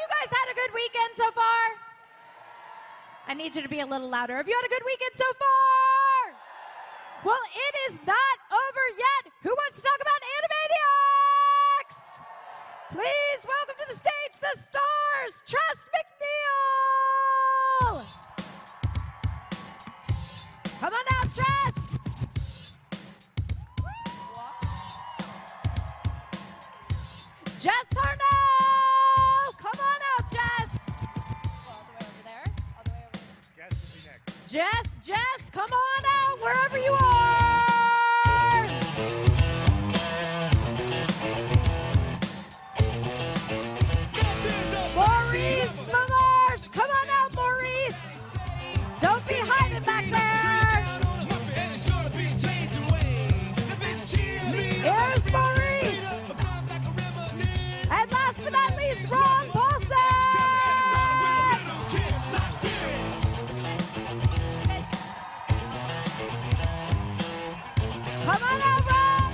you guys had a good weekend so far? I need you to be a little louder. Have you had a good weekend so far? Well, it is not over yet. Who wants to talk about Animaniacs? Please welcome to the stage the stars, Tress, MacNeille. Come on out, Tress. Jess Harnell. Come on out, Jess. All the way over there. All the way over there. Jess will be next. Jess, come on out wherever you are. Maurice, LaMarche, come on out, Maurice. Don't be hiding back there. Here's Maurice. And last but not least, Paulsen. Come on out, Rob.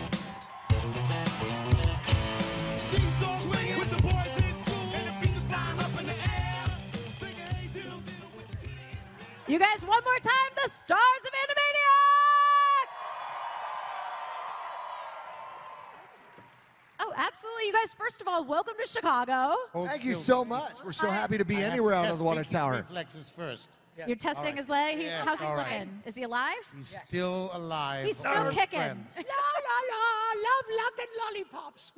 You guys, one more time, the stars of Animaniacs. Oh, absolutely. You guys, first of all, welcome to Chicago. Thank you so much. We're so happy to be anywhere out of the water tower. Reflexes first. You're testing his leg. Yes, How's he all looking? right. Is he alive? He's still alive. He's still Our kicking. friend. La la la, love luck and lollipops.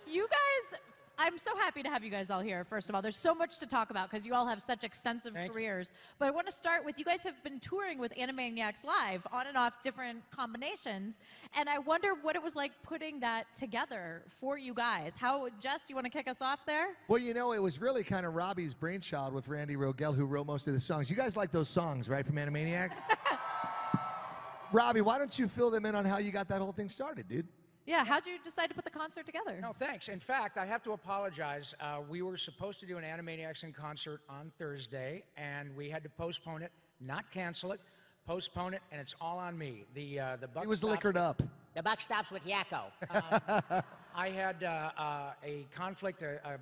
You guys, I'm so happy to have you guys all here, first of all. There's so much to talk about because you all have such extensive careers. But I want to start with, you guys have been touring with Animaniacs Live, on and off different combinations. And I wonder what it was like putting that together for you guys. Jess, you want to kick us off there? Well, you know, it was really kind of Robbie's brainchild with Randy Rogal, who wrote most of the songs. You guys like those songs, right, from Animaniacs? Robbie, why don't you fill them in on how you got that whole thing started, dude? Yeah, how'd you decide to put the concert together? No, thanks. In fact, I have to apologize. We were supposed to do an Animaniacs in concert on Thursday, and we had to postpone it, not cancel it, postpone it, and it's all on me. The buck He was stops liquored up. The buck stops with Yakko. I had a conflict, a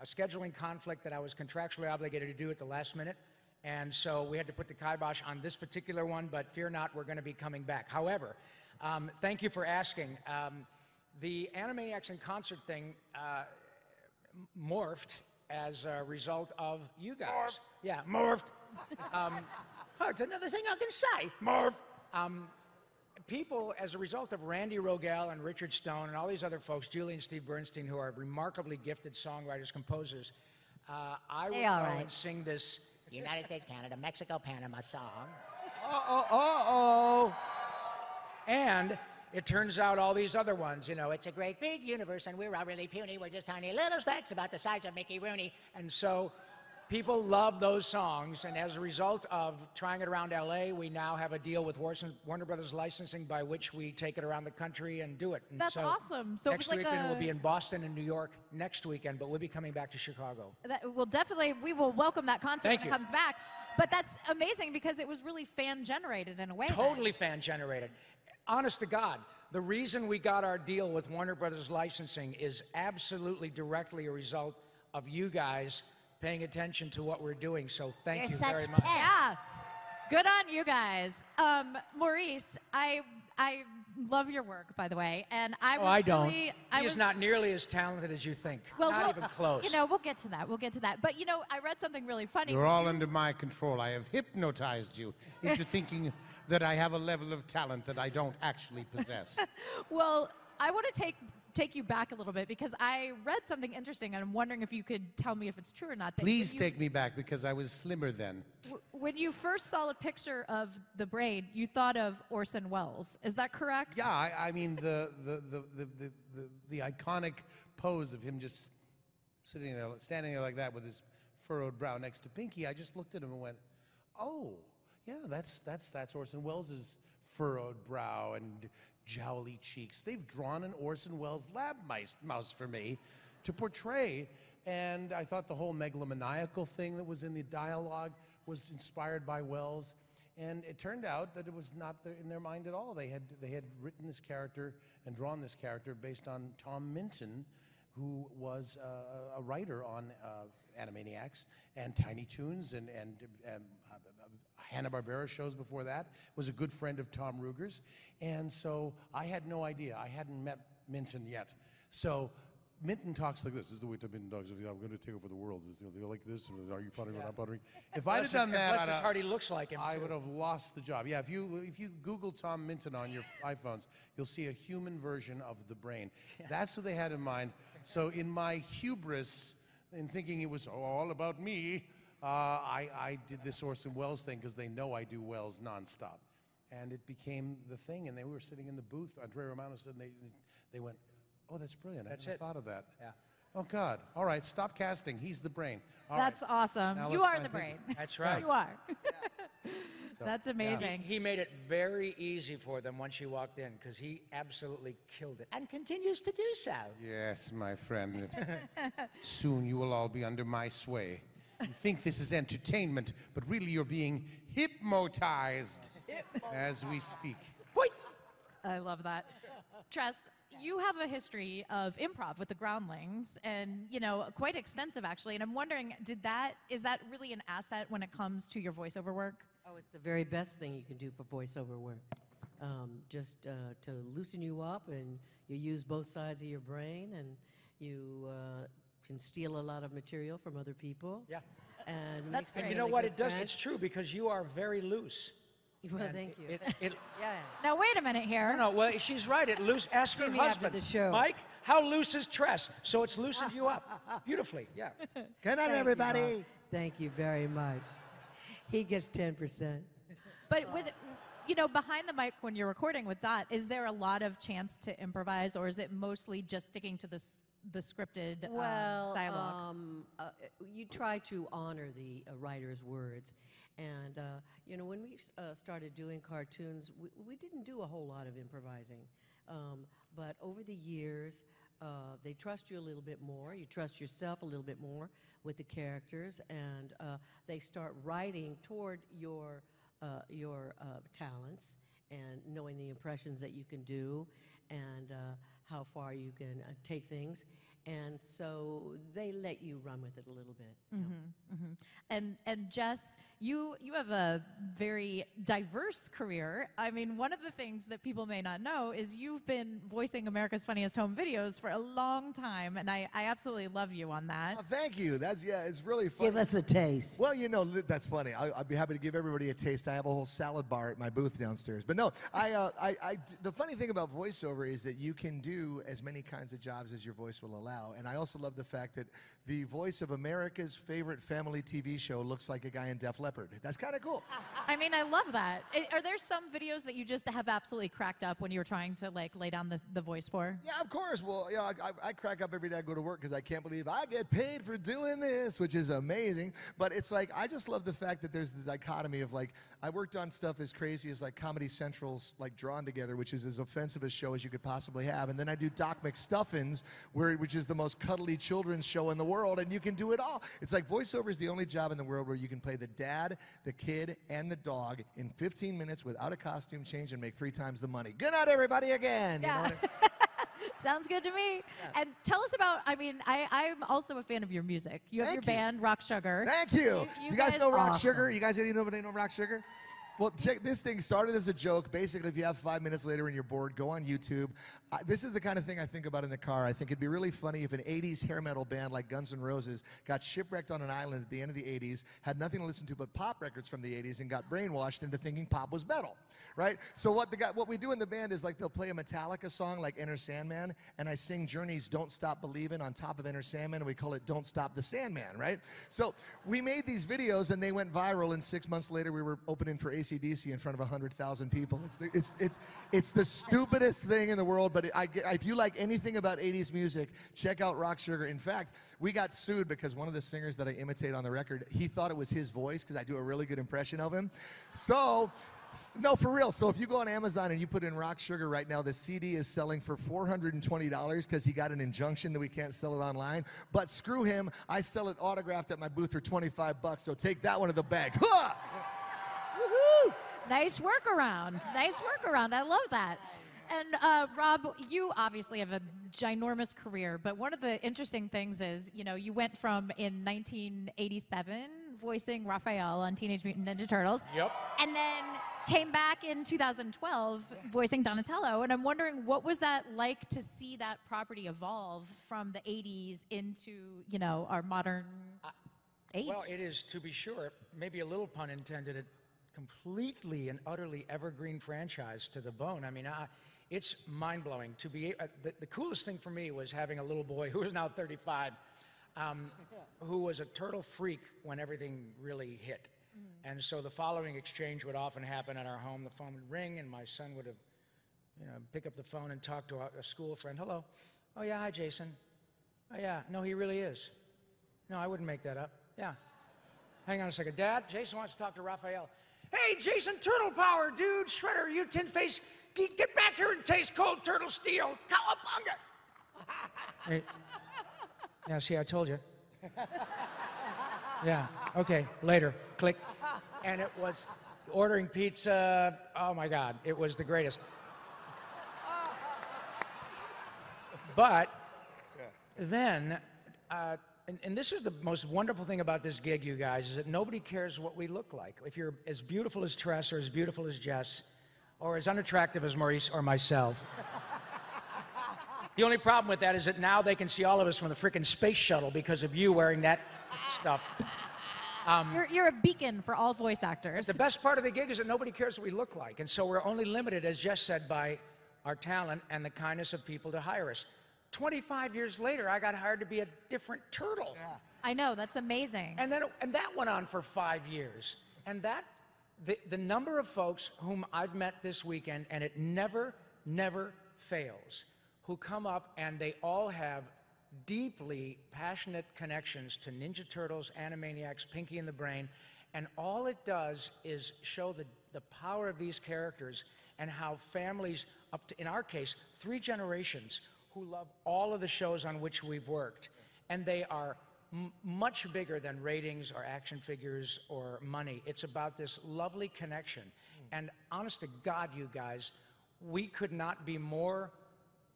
scheduling conflict that I was contractually obligated to do at the last minute, and so we had to put the kibosh on this particular one, but fear not, we're going to be coming back. However, thank you for asking. The Animaniacs in concert thing morphed as a result of you guys. Morphed. Yeah, morphed. It's another thing I can say. Morphed. People, as a result of Randy Rogal and Richard Stone and all these other folks, Julie and Steve Bernstein, who are remarkably gifted songwriters, composers, I would go and sing this United States, Canada, Mexico, Panama song. And it turns out all these other ones, you know, It's a great big universe, and we're all really puny. We're just tiny little specks about the size of Mickey Rooney. and so people love those songs. And as a result of trying it around LA, we now have a deal with Warner Brothers Licensing by which we take it around the country and do it. And That's so awesome. So it was next like weekend a- we'll be in Boston and New York next weekend, but we'll be coming back to Chicago. We will welcome that concert Thank when you. it comes back. But that's amazing because it was really fan-generated in a way. then. Totally fan-generated. Honest to God, the reason we got our deal with Warner Brothers Licensing is absolutely directly a result of you guys paying attention to what we're doing. So thank you very much. Yeah. Good on you guys. Maurice, I love your work, by the way, and I was I don't. really, He's not nearly as talented as you think. well, Not even close. You know, we'll get to that. We'll get to that. But you know, I read something really funny. You're all under my control. I have hypnotized you into thinking that I have a level of talent that I don't actually possess. Well, I want to take you back a little bit because I read something interesting, and I'm wondering if you could tell me if it's true or not. that Please when you- take me back because I was slimmer then. When you first saw a picture of the braid, you thought of Orson Welles. Is that correct? Yeah, I mean the iconic pose of him just sitting there, standing there like that with his furrowed brow next to Pinky. I just looked at him and went, "Oh, yeah, that's Orson Welles' furrowed brow and jowly cheeks. They've drawn an Orson Welles lab mouse for me to portray." And I thought the whole megalomaniacal thing that was in the dialogue was inspired by Welles. And it turned out that it was not in their mind at all. They had written this character and drawn this character based on Tom Minton, who was a writer on Animaniacs and Tiny Toons and Hanna-Barbera shows before that, was a good friend of Tom Ruger's. And so I had no idea. I hadn't met Minton yet. So Minton talks like this. This is the way Minton talks. I'm going to take over the world. They're like this. Are you puttering or not puttering? If I'd have done that, Bless his heart, he looks like him, I too. would have lost the job. Yeah, if you Google Tom Minton on your iPhones, you'll see a human version of the brain. That's what they had in mind. So in my hubris, in thinking it was all about me, I did this Orson Welles thing because they know I do Welles nonstop. And it became the thing, and they were sitting in the booth. Andrea Romano stood, and they went, "Oh, that's brilliant. I never thought of that." Yeah. Oh, God. All right, stop casting. He's the brain. All That's right. awesome. Now You let's are find the brain. people. That's right. You are. So, That's amazing. He made it very easy for them once you walked in, because he absolutely killed it and continues to do so. Yes, my friend. Soon you will all be under my sway. You think this is entertainment, but really you're being hypnotized as we speak. I love that. Tress, you have a history of improv with the Groundlings, and quite extensive actually. And I'm wondering, is that really an asset when it comes to your voiceover work? Oh, it's the very best thing you can do for voiceover work. Just to loosen you up, and you use both sides of your brain, and you can steal a lot of material from other people. Yeah. And That's make And you some know really what good it does? friends. It's true, because you are very loose. Well, And thank you. Yeah. Now wait a minute here. No, well, she's right. It loose. Ask her See me after husband. the show. Mike, how loose is Tress? So it's loosened you up. Beautifully, yeah. Good night, Thank you, everybody. Bob. Thank you very much. He gets 10%. But with behind the mic when you're recording with Dot, is there a lot of chance to improvise, or is it mostly just sticking to the scripted dialogue? You try to honor the writer's words. And, when we started doing cartoons, we didn't do a whole lot of improvising. But over the years, they trust you a little bit more. You trust yourself a little bit more with the characters, and they start writing toward your talents and knowing the impressions that you can do and how far you can take things. And so they let you run with it a little bit. And Jess, you have a very diverse career. I mean, one of the things that people may not know is you've been voicing America's Funniest Home Videos for a long time, and I absolutely love you on that. Oh, thank you. It's really fun. Give us a taste. Well, that's funny. I'd be happy to give everybody a taste. I have a whole salad bar at my booth downstairs. But no, the funny thing about voiceover is that you can do as many kinds of jobs as your voice will allow. And I also love the fact that the voice of America's favorite family TV show looks like a guy in Def Leppard. That's kind of cool. I mean, I love that. Are there some videos that you just have absolutely cracked up when you were trying to lay down the voice for? Yeah, of course. Well, I crack up every day I go to work because I can't believe I get paid for doing this, which is amazing. But it's I just love the fact that there's the dichotomy of I worked on stuff as crazy as Comedy Central's Drawn Together, which is as offensive a show as you could possibly have. And then I do Doc McStuffins, which is the most cuddly children's show in the world, and you can do it all. It's voiceover is the only job in the world where you can play the dad, the kid, and the dog in 15 minutes without a costume change and make 3 times the money. Good night, everybody, again. Yeah. You know what Sounds good to me. Yeah. And tell us about, I'm also a fan of your music. You have your band, Rock Sugar. Thank you. Do you guys know Rock awesome. Sugar? You guys, anybody know Rock Sugar? Well, check, this thing started as a joke. Basically, if you have 5 minutes later and you're bored, go on YouTube. This is the kind of thing I think about in the car. I think it'd be really funny if an 80s hair metal band like Guns N' Roses got shipwrecked on an island at the end of the 80s, had nothing to listen to but pop records from the 80s, and got brainwashed into thinking pop was metal, right? So what we do in the band is they'll play a Metallica song like Enter Sandman, and I sing Journey's Don't Stop Believin' on top of Enter Sandman, and we call it Don't Stop the Sandman, right? So we made these videos, and they went viral, and 6 months later we were opening for AC/DC in front of 100,000 people. It's the stupidest thing in the world, but if you like anything about 80s music, check out Rock Sugar. In fact, we got sued because one of the singers that I imitate on the record, he thought it was his voice because I do a really good impression of him. So, no, for real. So if you go on Amazon and you put in Rock Sugar right now, the CD is selling for $420 because he got an injunction that we can't sell it online. But screw him. I sell it autographed at my booth for $25, so take that one to the bank. Woohoo! Nice workaround. Nice workaround. I love that. And Rob, you obviously have a ginormous career, but one of the interesting things is, you know, you went from in 1987 voicing Raphael on Teenage Mutant Ninja Turtles. Yep. And then came back in 2012 voicing Donatello. And I'm wondering, what was that like to see that property evolve from the 80s into, you know, our modern age? Well, it is, to be sure, maybe a little pun intended, a completely and utterly evergreen franchise to the bone. I mean, it's mind-blowing to be. The coolest thing for me was having a little boy who is now 35, who was a turtle freak when everything really hit. And so the following exchange would often happen at our home. The phone would ring, and my son would have, you know, pick up the phone and talk to a school friend. Hello. Oh, yeah, hi, Jason. Oh, yeah. No, he really is. No, I wouldn't make that up. Yeah. Hang on a second. Dad, Jason wants to talk to Raphael. Hey, Jason, turtle power, dude. Shredder, you tin face. Get back here and taste cold turtle steel. Cowabunga. Hey. Yeah, see, I told you. Yeah, okay, later. Click. And it was ordering pizza. Oh, my God. It was the greatest. But then... And this is the most wonderful thing about this gig, you guys, is that nobody cares what we look like. If you're as beautiful as Tress or as beautiful as Jess or as unattractive as Maurice or myself. The only problem with that is that now they can see all of us from the frickin' space shuttle because of you wearing that stuff. You're a beacon for all voice actors. The best part of the gig is that nobody cares what we look like. And so we're only limited, as Jess said, by our talent and the kindness of people to hire us. 25 years later, I got hired to be a different turtle. Yeah. I know, that's amazing. And that went on for 5 years. And the number of folks whom I've met this weekend, and it never fails, who come up and they all have deeply passionate connections to Ninja Turtles, Animaniacs, Pinky and the Brain, and all it does is show the power of these characters and how families, up to, in our case, 3 generations, who love all of the shows on which we've worked. And they are much bigger than ratings or action figures or money. It's about this lovely connection. And honest to God, you guys, we could not be more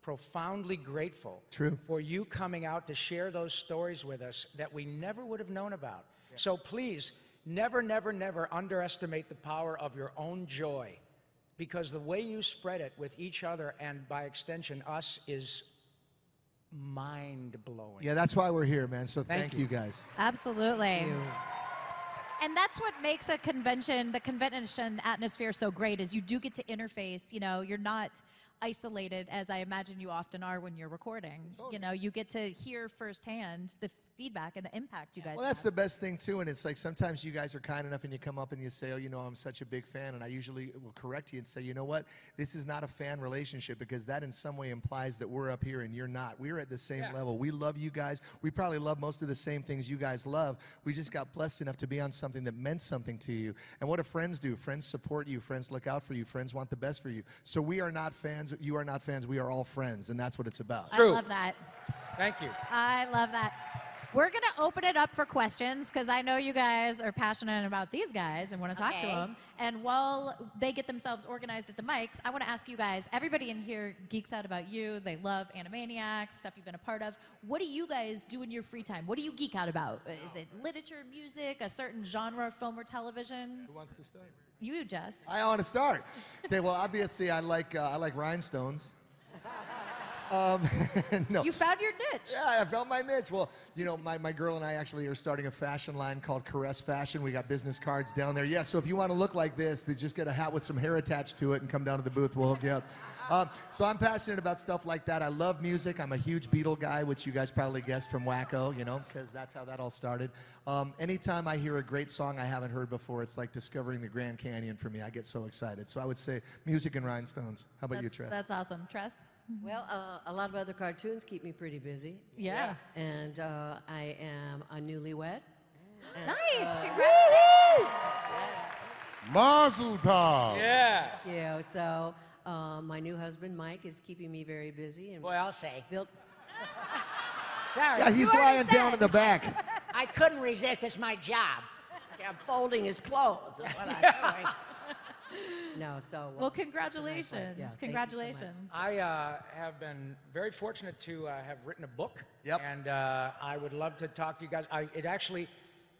profoundly grateful for you coming out to share those stories with us that we never would have known about. Yeah. So please, never underestimate the power of your own joy. Because the way you spread it with each other and by extension us is mind-blowing. Yeah, that's why we're here, man. So thank you guys. Absolutely. Thank you. And that's what makes the convention atmosphere so great is you do get to interface. You know, you're not isolated as I imagine you often are when you're recording. Totally. You know, you get to hear firsthand the feedback and the impact you guys Well, that's have. the best thing, too, and it's like sometimes you guys are kind enough and you come up and you say, oh, you know, I'm such a big fan, and I usually will correct you and say, you know what, this is not a fan relationship because that in some way implies that we're up here and you're not. We're at the same level. We love you guys. We probably love most of the same things you guys love. We just got blessed enough to be on something that meant something to you. And what do friends do? Friends support you. Friends look out for you. Friends want the best for you. So we are not fans. You are not fans. We are all friends, and that's what it's about. True. I love that. Thank you. I love that. We're going to open it up for questions because I know you guys are passionate about these guys and want to talk to them. And while they get themselves organized at the mics, I want to ask you guys, everybody in here geeks out about you. They love Animaniacs, stuff you've been a part of. What do you guys do in your free time? What do you geek out about? Is it literature, music, a certain genre of film or television? Who wants to start? You, Jess. I want to start. Okay, well, obviously I like rhinestones. No. You found your niche. Yeah, I found my niche. Well, you know, my girl and I actually are starting a fashion line called Caress Fashion. We got business cards down there. Yeah, so if you want to look like this, then just get a hat with some hair attached to it and come down to the booth. We'll hook you up. So I'm passionate about stuff like that. I love music. I'm a huge Beatle guy, which you guys probably guessed from Wakko, you know, because that's how that all started. Anytime I hear a great song I haven't heard before, it's like discovering the Grand Canyon for me. I get so excited. So I would say music and rhinestones. How about you, Tress? That's awesome. Tress? Well, a lot of other cartoons keep me pretty busy. Yeah. And I am a newlywed. Nice. Congratulations. Mazel tov. Yeah. You know, so my new husband, Mike, is keeping me very busy. And Boy, I'll say. built. Sorry. Yeah, he's lying down in the back. I couldn't resist. It's my job. I'm folding his clothes. Is what I'm doing. No, so. Well, that's a nice congratulations. one. Yeah, thank you so much. Congratulations. I have been very fortunate to have written a book. Yep. And I would love to talk to you guys. It actually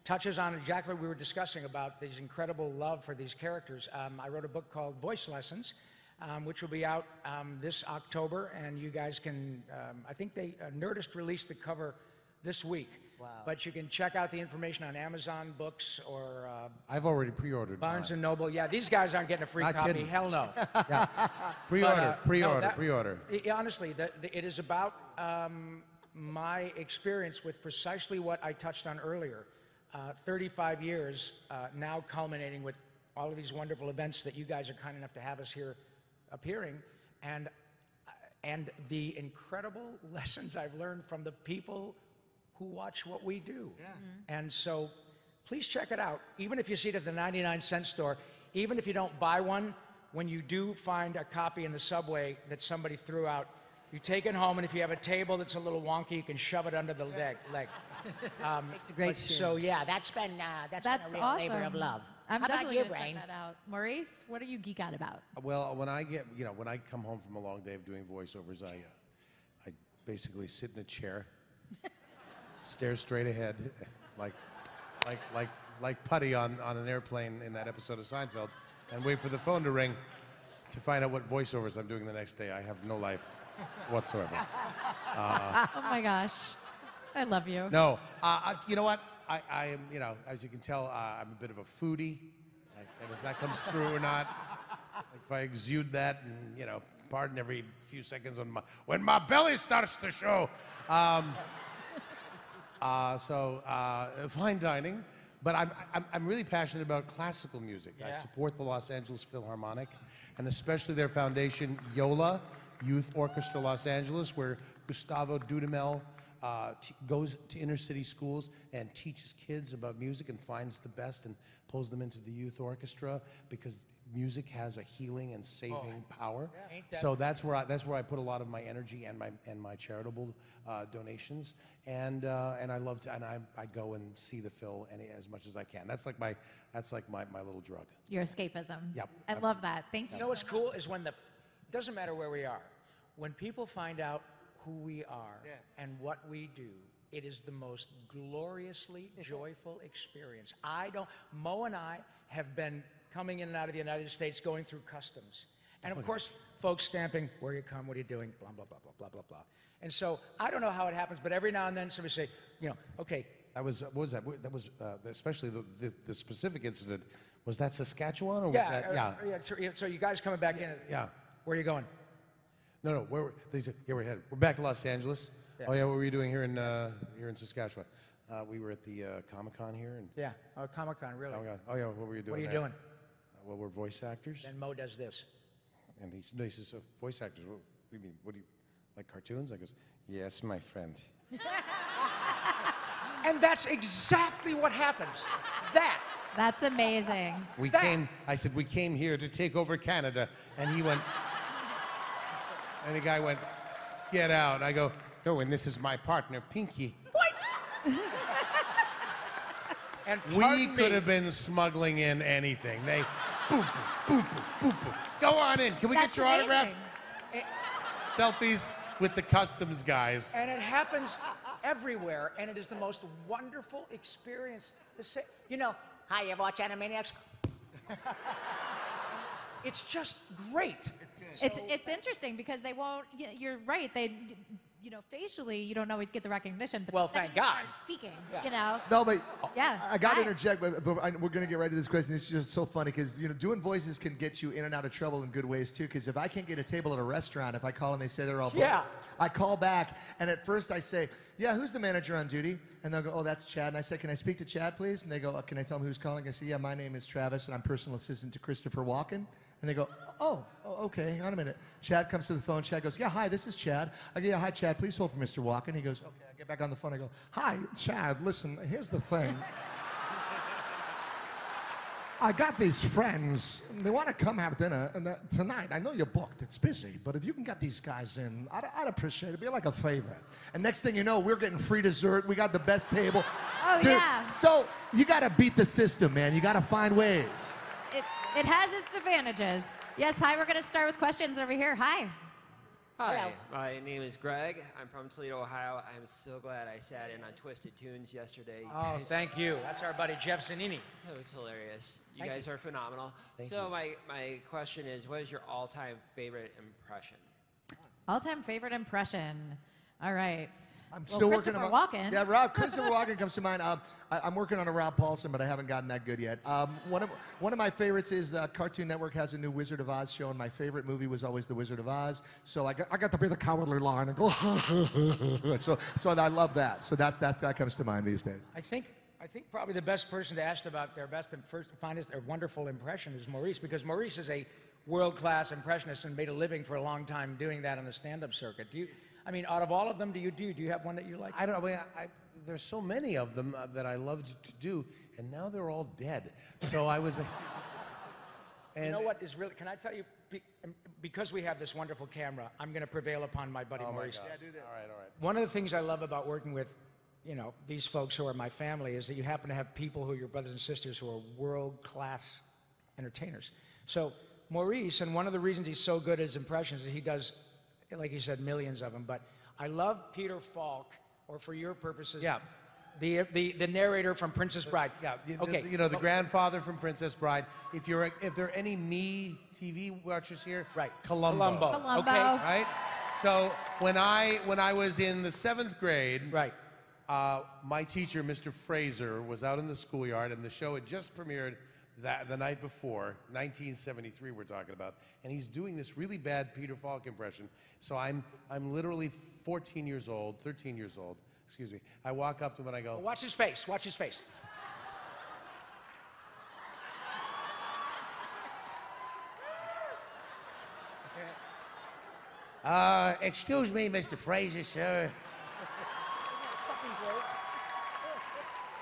touches on exactly what we were discussing about this incredible love for these characters. I wrote a book called Voice Lessons, which will be out this October, and you guys can, I think Nerdist released the cover this week. Wow. But you can check out the information on Amazon Books or I've already pre-ordered Barnes mine. & Noble. Yeah, these guys aren't getting a free Not copy. kidding. Hell no. Yeah. Pre-order, But, no, pre-order. Honestly, it is about my experience with precisely what I touched on earlier. 35 years now culminating with all of these wonderful events that you guys are kind enough to have us here appearing, and the incredible lessons I've learned from the people who watch what we do. Yeah. And so please check it out. Even if you see it at the 99-cent store, even if you don't buy one, when you do find a copy in the subway that somebody threw out, you take it home, and if you have a table that's a little wonky, you can shove it under the leg. Makes a great show. So yeah, that's been a real awesome. labor of love. I'm How about definitely you, gonna Brain? check that out. Maurice, what do you geek out about? Well, when I get, when I come home from a long day of doing voiceovers, I basically sit in a chair, stare straight ahead, like Putty on an airplane in that episode of Seinfeld, and wait for the phone to ring to find out what voiceovers I'm doing the next day. I have no life whatsoever. Oh my gosh. I love you. No, you know what? I am, as you can tell, I'm a bit of a foodie. And if that comes through or not, if I exude that, and pardon every few seconds when my belly starts to show. So fine dining, but I'm really passionate about classical music. Yeah. I support the Los Angeles Philharmonic, and especially their foundation, YOLA, Youth Orchestra Los Angeles, where Gustavo Dudamel goes to inner city schools and teaches kids about music and finds the best and pulls them into the youth orchestra because music has a healing and saving power. Ain't that So that's where I put a lot of my energy and my charitable donations, and I love to, and I go and see the Phil as much as I can. That's like my little drug. Your escapism. Yep, I love that. Thank you. You know what's cool is when doesn't matter where we are, when people find out who we are and what we do, it is the most gloriously joyful experience. Mo and I have been coming in and out of the United States going through customs. And of course, folks stamping, where you come, what are you doing, blah, blah, blah, blah, blah, blah, blah. And so I don't know how it happens, but every now and then somebody say, okay. That was, what was that? That was especially the specific incident. Was that Saskatchewan or was Yeah, that, so you guys coming back in. Yeah. Where are you going? No, they said, we're headed. We're back to Los Angeles. Yeah. Oh yeah, what were you doing here in Saskatchewan? We were at the Comic-Con here. And, Yeah, Comic-Con, really. oh yeah, what were you doing What are you there? doing? Well, we're voice actors. Then Mo does this. And he says, so voice actors, what do you mean? What do you, like cartoons? I goes, yes, my friend. And that's exactly what happens. That's amazing. I said, we came here to take over Canada. And he went, and the guy went, get out. I go, no, and this is my partner, Pinky. And We could have been smuggling in anything. They, boop, boop, boop, boop. Go on in. Can we That's get your autograph? amazing. Selfies with the customs guys. And it happens everywhere, and it is the most wonderful experience to say. Hi, you ever watch Animaniacs? It's just great. It's interesting because they won't. You're right. Facially, you don't always get the recognition. But Well, the second thank you God. start speaking, No, but Yeah. I got to Hi. interject, but we're going to get right to this question. This is just so funny because, doing voices can get you in and out of trouble in good ways, too, because if I can't get a table at a restaurant, if I call and they say they're all booked, Yeah. I call back, and at first I say, yeah, who's the manager on duty? And they'll go, oh, that's Chad. And I say, can I speak to Chad, please? And they go, can I tell them who's calling? I say, yeah, my name is Travis, and I'm personal assistant to Christopher Walken. And they go, oh, okay, hang on a minute. Chad comes to the phone. Chad goes, yeah, hi, this is Chad. I go, yeah, hi, Chad, please hold for Mr. Walken. He goes, okay. I get back on the phone. I go, hi, Chad, listen, here's the thing. I got these friends. They want to come have dinner tonight. I know you're booked. It's busy. But if you can get these guys in, I'd appreciate it. It'd be like a favor. And next thing you know, we're getting free dessert. We got the best table. Oh, Dude, yeah. So you got to beat the system, man. You got to find ways. it has its advantages. Yes, hi, we're going to start with questions over here. Hi. Hi, Hello. my name is Greg. I'm from Toledo, Ohio. I'm so glad I sat in on Twisted Tunes yesterday. Oh, thank you. That's our buddy Jeff Zanini. That was hilarious. You Thank guys you. are phenomenal. Thank so you. my question is, what is your all-time favorite impression? All-time favorite impression. All right. I'm still working Christopher on Walken. Yeah, Christopher Walken comes to mind. I'm working on a Rob Paulsen, but I haven't gotten that good yet. One of my favorites is Cartoon Network has a new Wizard of Oz show, and my favorite movie was always The Wizard of Oz. So I got to be the cowardly lion and go. so I love that. So that comes to mind these days. I think probably the best person to ask about their best and first finest or wonderful impression is Maurice, because Maurice is a world-class impressionist and made a living for a long time doing that on the stand-up circuit. I mean, out of all of them, do you have one that you like? I don't. I mean, there's so many of them that I loved to do, and now they're all dead. So I was. You know what is really? Can I tell you? Because we have this wonderful camera, I'm going to prevail upon my buddy Maurice. Yeah, do this. All right. One of the things I love about working with, these folks who are my family is that you happen to have people who are your brothers and sisters who are world-class entertainers. So Maurice, and one of the reasons he's so good at his impressions is he does, like you said, millions of them. But I love Peter Falk, or for your purposes, Yeah. the narrator from Princess Bride. Yeah. Okay. The grandfather from Princess Bride. If there are any Me TV watchers here, Right. Columbo. Columbo. Okay. Right. So when I was in the 7th grade, Right. my teacher, Mr. Fraser, was out in the schoolyard, and the show had just premiered the night before, 1973 we're talking about, and he's doing this really bad Peter Falk impression. So I'm literally 13 years old, excuse me. I walk up to him and I go, Watch his face. Watch his face. excuse me, Mr. Fraser, sir.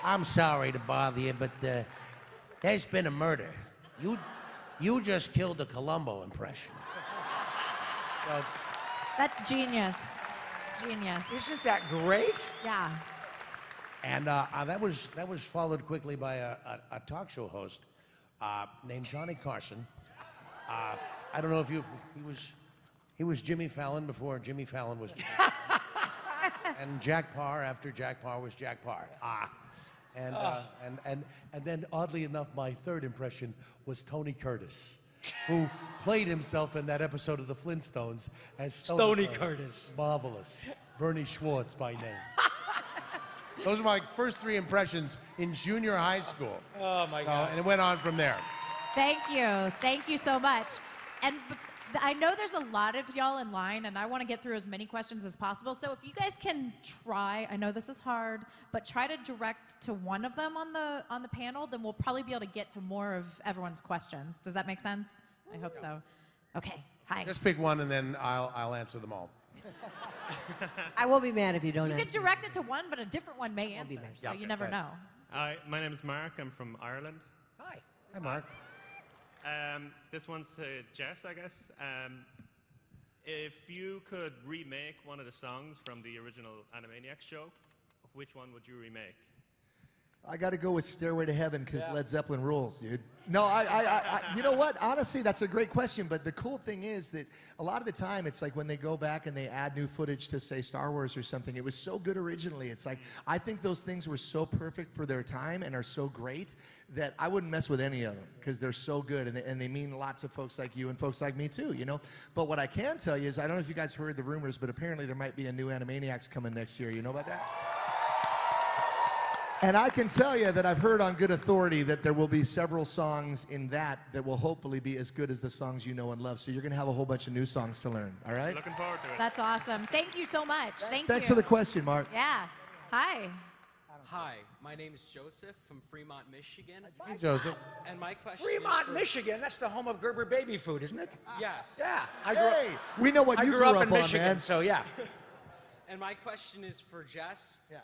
I'm sorry to bother you, but there's been a murder. You just killed the Columbo impression. So, That's genius. Genius. Isn't that great? Yeah. and that was followed quickly by a talk show host named Johnny Carson. I don't know if he was Jimmy Fallon before Jimmy Fallon was Jimmy Fallon. And Jack Parr after Jack Parr was Jack Parr. And then oddly enough, my third impression was Tony Curtis, who played himself in that episode of the Flintstones as Stony Curtis. Marvelous. Bernie Schwartz by name. Those are my first 3 impressions in junior high school. Oh my God. And it went on from there. Thank you. Thank you so much. And I know there's a lot of y'all in line, and I want to get through as many questions as possible. So if you guys can try, I know this is hard, but try to direct to one of them on the panel, then we'll probably be able to get to more of everyone's questions. Does that make sense? I hope so. Okay. Hi. Just pick one, and then I'll answer them all. I won't be mad if you don't You can answer. direct it to one, but a different one may answer. mad. So Yeah, you never right. know. Hi, my name is Mark. I'm from Ireland. Hi. Hi, Mark. This one's to Jess, I guess. If you could remake one of the songs from the original Animaniacs show, which one would you remake? I got to go with Stairway to Heaven because Led Zeppelin rules, dude. No, you know what? Honestly, that's a great question. But the cool thing is that a lot of the time, it's like when they go back and they add new footage to, say, Star Wars or something, it was so good originally. It's like, I think those things were so perfect for their time and are so great that I wouldn't mess with any of them because they're so good and they mean a lot to folks like you and folks like me too, you know? But what I can tell you is, I don't know if you guys heard the rumors, but apparently there might be a new Animaniacs coming next year. You know about that? And I can tell you that I've heard on good authority that there will be several songs in that will hopefully be as good as the songs you know and love. So you're going to have a whole bunch of new songs to learn, all right? Looking forward to it. That's awesome. Thank you so much. Thanks for the question, Mark. Yeah. Hi. Hi, my name is Joseph from Fremont, Michigan. Hey, Joseph. And my question Fremont, is for, Michigan. That's the home of Gerber baby food, isn't it? Yes. Yeah. I grew Hey, we know what I you grew up in on, Michigan, man. so yeah. And my question is for Jess. Yeah.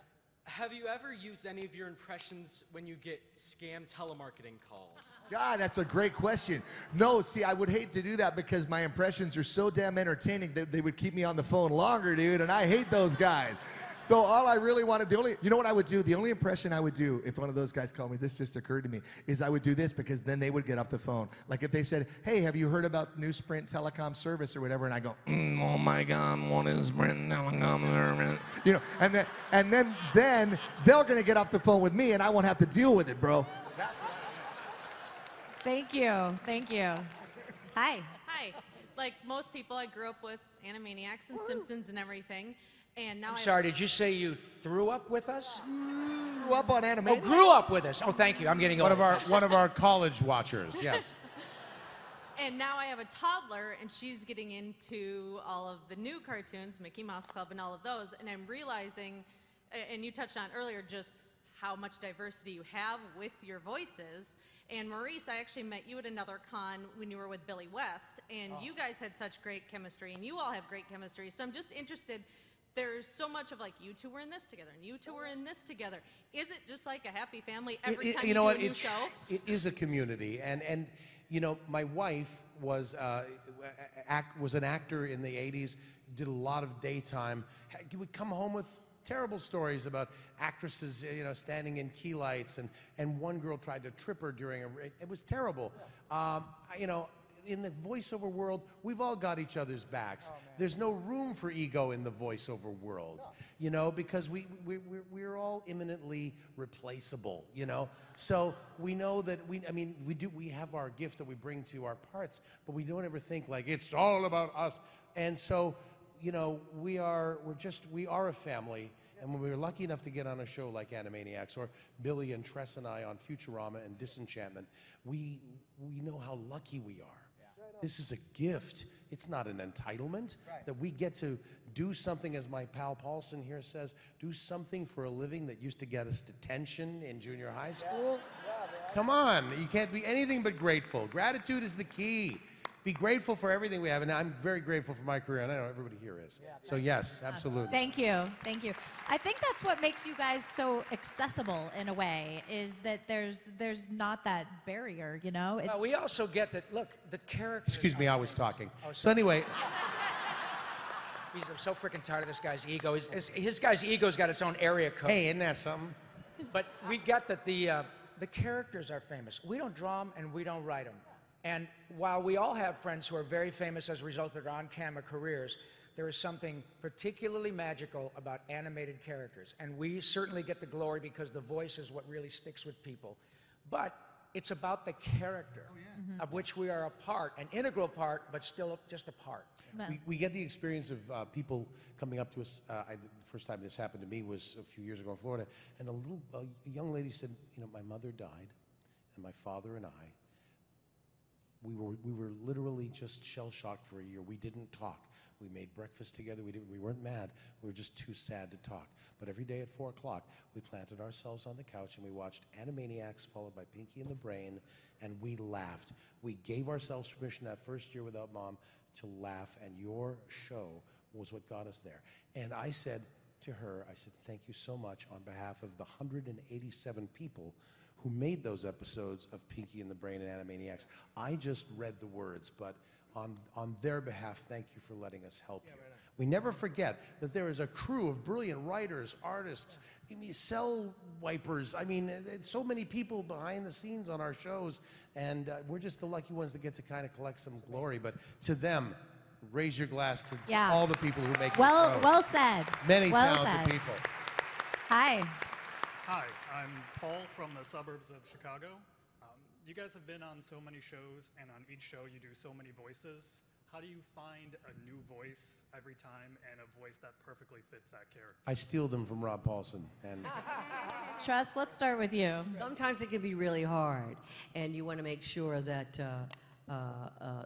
Have you ever used any of your impressions when you get scam telemarketing calls? God, that's a great question. No, see, I would hate to do that because my impressions are so damn entertaining that they would keep me on the phone longer, dude, and I hate those guys. So all I really wanted, you know what I would do? The only impression I would do if one of those guys called me, this just occurred to me, is I would do this because then they would get off the phone. Like if they said, hey, have you heard about new Sprint telecom service or whatever? And I go, oh my God, what is Sprint telecom service? You know, and then they're gonna get off the phone with me and I won't have to deal with it, bro. That's what Thank you. Thank you. Hi. Hi. Like most people, I grew up with Animaniacs and Simpsons and everything. And now I'm sorry, did you say you threw up with us? Grew up on Animaniacs? Oh, grew up with us. Oh, thank you. I'm getting old. One of our college watchers, yes. And now I have a toddler, and she's getting into all of the new cartoons, Mickey Mouse Club and all of those, and I'm realizing, and you touched on earlier, just how much diversity you have with your voices. And Maurice, I actually met you at another con when you were with Billy West, and you guys had such great chemistry, and you all have great chemistry, so I'm just interested. There's so much of like, you two were in this together, and you two were in this together. Is it just like a happy family every time you do a new show? It is a community, and you know, my wife was an actor in the '80s, did a lot of daytime. Would come home with terrible stories about actresses, you know, standing in key lights, and one girl tried to trip her during it was terrible. You know, in the voiceover world, we've all got each other's backs. There's no room for ego in the voiceover world, you know, because we're all imminently replaceable, you know. So we know that we have our gift that we bring to our parts, but we don't ever think like it's all about us. And so, you know, we are a family. And when we were lucky enough to get on a show like Animaniacs, or Billy and Tress and I on Futurama and Disenchantment, we know how lucky we are. This is a gift. It's not an entitlement that we get to do something, as my pal Paulsen here says, do something for a living that used to get us detention in junior high school. Come on, you can't be anything but grateful. Gratitude is the key. Be grateful for everything we have, and I'm very grateful for my career, and I know everybody here is. So yes, absolutely. Thank you, thank you. I think that's what makes you guys so accessible in a way, is that there's not that barrier, you know? Well, we also get that, look, the character... Excuse me, I was talking. So anyway... I'm so freaking tired of this guy's ego. His guy's ego's got its own area code. Hey, isn't that something? But we got that the characters are famous. We don't draw them and we don't write them. And while we all have friends who are very famous as a result of their on-camera careers, there is something particularly magical about animated characters. And we certainly get the glory because the voice is what really sticks with people. But it's about the character of which we are a part, an integral part, but still just a part. We get the experience of people coming up to us. The first time this happened to me was a few years ago in Florida, and a young lady said, you know, my mother died, and my father and I, we were literally just shell-shocked for a year. We didn't talk. We made breakfast together. We weren't mad. We were just too sad to talk. But every day at 4 o'clock, we planted ourselves on the couch and we watched Animaniacs followed by Pinky and the Brain, and we laughed. We gave ourselves permission that first year without Mom to laugh, and your show was what got us there. And I said to her, I said, thank you so much on behalf of the 187 people who made those episodes of Pinky and the Brain and Animaniacs. I just read the words, but on their behalf, thank you for letting us help you. We never forget that there is a crew of brilliant writers, artists, cell wipers. I mean, so many people behind the scenes on our shows, and we're just the lucky ones that get to kind of collect some glory. But to them, raise your glass to all the people who make it. Well said. Many talented people. Hi. Hi, I'm Paul from the suburbs of Chicago. You guys have been on so many shows, and on each show you do so many voices. How do you find a new voice every time and a voice that perfectly fits that character? I steal them from Rob Paulsen. And Tress, let's start with you. Sometimes it can be really hard, and you want to make sure that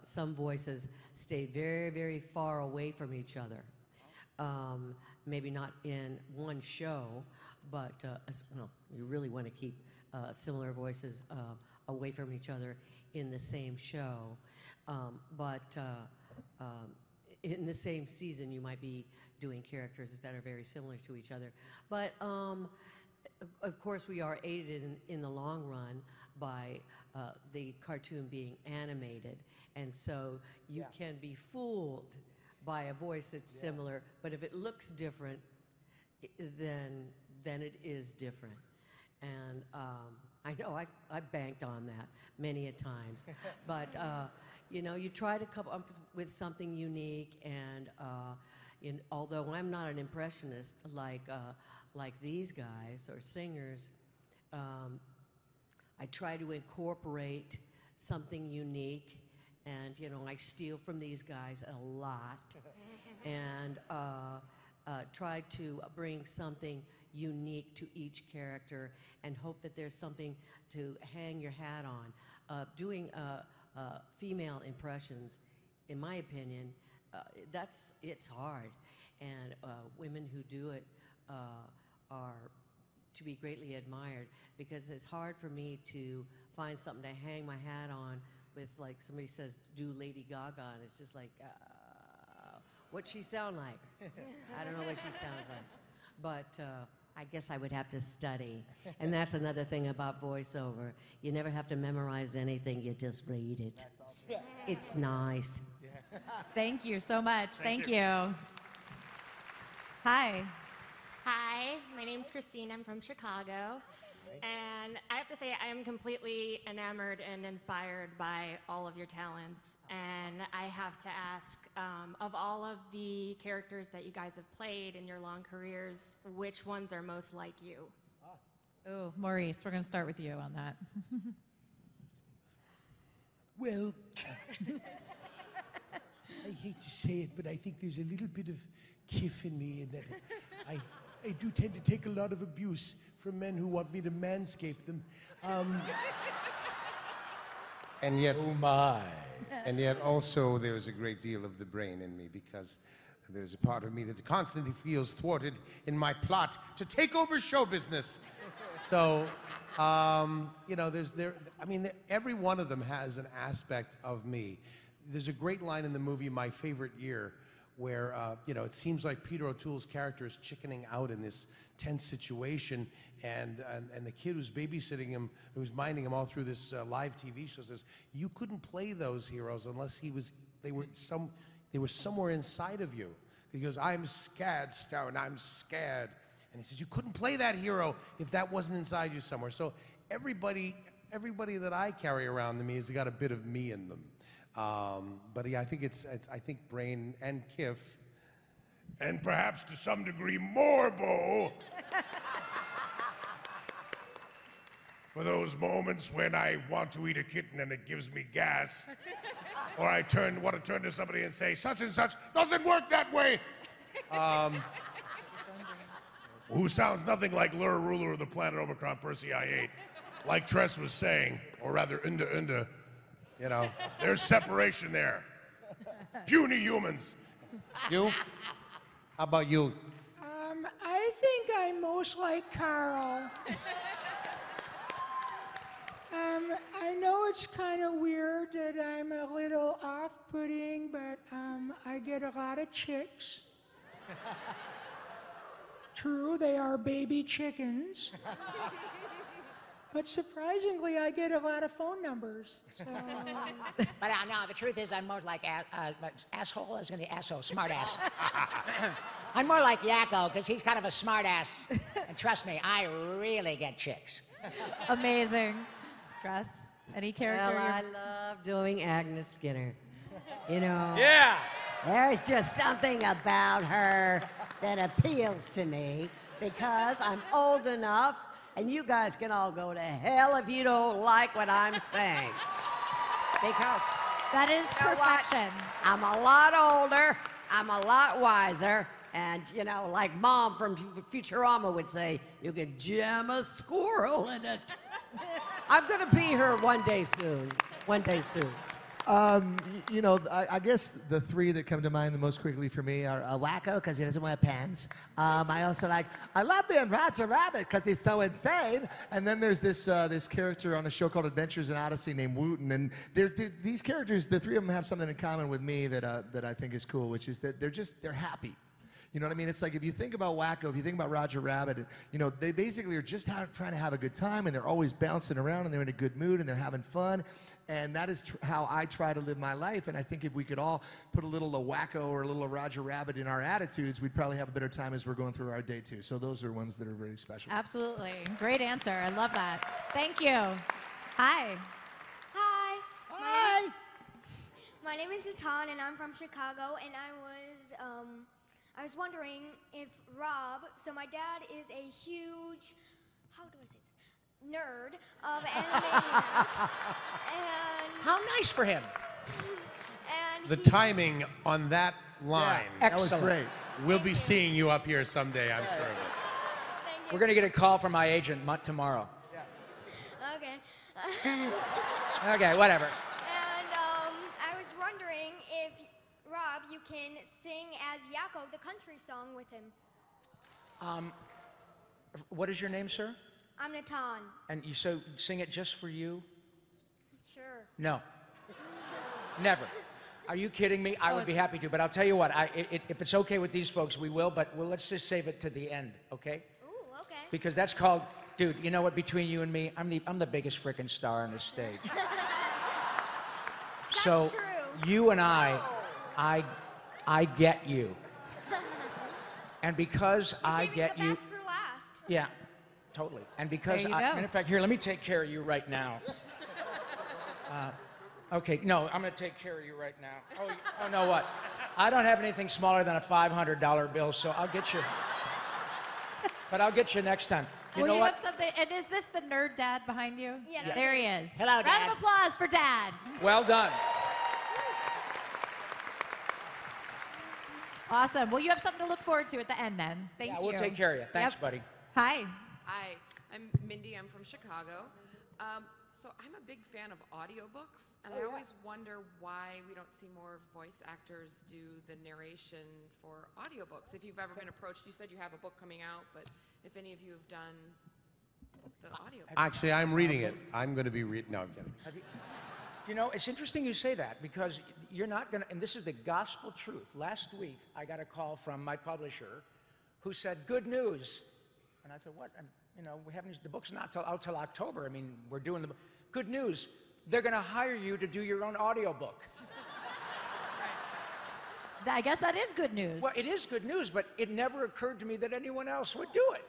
some voices stay very, very far away from each other. Maybe not in one show, but well, you really want to keep similar voices away from each other in the same show. But in the same season, you might be doing characters that are very similar to each other. But of course, we are aided in the long run by the cartoon being animated. And so you can be fooled by a voice that's similar, but if it looks different, then it is different. And I know I've banked on that many a times. But, you know, you try to come up with something unique, and although I'm not an impressionist like these guys or singers, I try to incorporate something unique, and, you know, I steal from these guys a lot, and try to bring something unique to each character and hope that there's something to hang your hat on. Doing female impressions, in my opinion, it's hard, and women who do it are to be greatly admired, because it's hard for me to find something to hang my hat on with, like somebody says, do Lady Gaga, and it's just like, what'd she sound like? I don't know what she sounds like. But I guess I would have to study. And that's another thing about voiceover. You never have to memorize anything, you just read it. That's awesome. It's nice. Thank you so much. Thank you. Hi. Hi, my name's Christine. I'm from Chicago. And I have to say, I am completely enamored and inspired by all of your talents. And I have to ask, of all of the characters that you guys have played in your long careers, which ones are most like you? Oh, Maurice, we're going to start with you on that. Well, I hate to say it, but I think there's a little bit of kiff in me, in that I do tend to take a lot of abuse from men who want me to manscape them. And yet, Oh my. and yet also there's a great deal of the brain in me, because there's a part of me that constantly feels thwarted in my plot to take over show business. So, you know, I mean, every one of them has an aspect of me. There's a great line in the movie My Favorite Year where, you know, it seems like Peter O'Toole's character is chickening out in this tense situation, and the kid who's babysitting him, who's minding him all through this live TV show, says, you couldn't play those heroes unless they were somewhere inside of you. He goes, I'm scared, Stone, I'm scared. And he says, you couldn't play that hero if that wasn't inside you somewhere. So everybody that I carry around in me has got a bit of me in them. But yeah, I think I think brain and kiff, and perhaps to some degree morbo, for those moments when I want to eat a kitten and it gives me gas, or I want to turn to somebody and say, such and such doesn't work that way. Who sounds nothing like Lur, ruler of the planet Omicron, Percy I-8, like Tress was saying, or rather, Unda. You know, there's separation there. Puny humans. You? How about you? I think I'm most like Carl. I know it's kind of weird that I'm a little off-putting, but I get a lot of chicks. True, they are baby chickens. But surprisingly, I get a lot of phone numbers. So. But no, the truth is I'm more like asshole. I was going to asshole, smart ass. I'm more like Yakko, because he's kind of a smart ass. And trust me, I really get chicks. Amazing. Tress, any character? Well, I love doing Agnes Skinner. You know. Yeah. There's just something about her that appeals to me, because I'm old enough, and you guys can all go to hell if you don't like what I'm saying. Because that is perfection. I'm a lot older, I'm a lot wiser, and, you know, like Mom from Futurama would say, you can jam a squirrel in it. I'm gonna be her one day soon. One day soon. You know, I guess the three that come to mind the most quickly for me are Wakko, because he doesn't wear pants. I love being Roger Rabbit, because he's so insane. And then there's this character on a show called Adventures in Odyssey named Wooten. And these characters, the three of them have something in common with me that I think is cool, which is that they're happy. You know what I mean? It's like if you think about Wakko, if you think about Roger Rabbit, you know, they basically are just trying to have a good time, and they're always bouncing around, and they're in a good mood, and they're having fun. And that is how I try to live my life. And I think if we could all put a little of Wakko or a little of Roger Rabbit in our attitudes, we'd probably have a better time as we're going through our day too. So those are ones that are very special. Absolutely. Great answer. I love that. Thank you. Hi. Hi. Hi. My name is Atan, and I'm from Chicago, and I was wondering if Rob, so my dad is a huge, how do I say this, nerd of Animaniacs, and... How nice for him. And The timing on that line. That was great. We'll be seeing you up here someday, I'm sure of it. We're going to get a call from my agent tomorrow. Okay. Okay, whatever. And I was wondering if, Rob, you can sing as Yakko the country song with him. What is your name, sir? I'm Natan. And you sing it just for you? Sure. No. Never. Are you kidding me? I would be happy to, but I'll tell you what, if it's okay with these folks, we will, but let's just save it to the end, okay? Ooh, okay. Because that's called, dude, you know what, between you and me, I'm the biggest frickin' star on this stage. So, you and I get you. And because I get you... Best for last. Yeah, totally. And because There you go. in fact, here, let me take care of you right now. Okay, no, I'm going to take care of you right now. Oh, know what? I don't have anything smaller than a $500 bill, so I'll get you. But I'll get you next time. You know what? Have something, and is this the nerd dad behind you? Yes. Yeah. There he is. Hello, Round Dad. of applause for Dad. Well done. Awesome. Well, you have something to look forward to at the end then. Thank you. Yeah, we'll take care of you. Thanks, buddy. Hi. Hi, I'm Mindy. I'm from Chicago. So I'm a big fan of audiobooks, and I always wonder why we don't see more voice actors do the narration for audiobooks. If you've ever been approached, you said you have a book coming out, but if any of you have done the audiobook. Actually, I'm reading it. I'm going to be reading. No, I'm kidding. You know, it's interesting you say that because you're not going to, and this is the gospel truth. Last week, I got a call from my publisher who said, good news. And I said, what? You know, we haven't, the book's not out till October. I mean, we're doing the book. Good news, they're going to hire you to do your own audiobook. I guess that is good news. Well, it is good news, but it never occurred to me that anyone else would do it.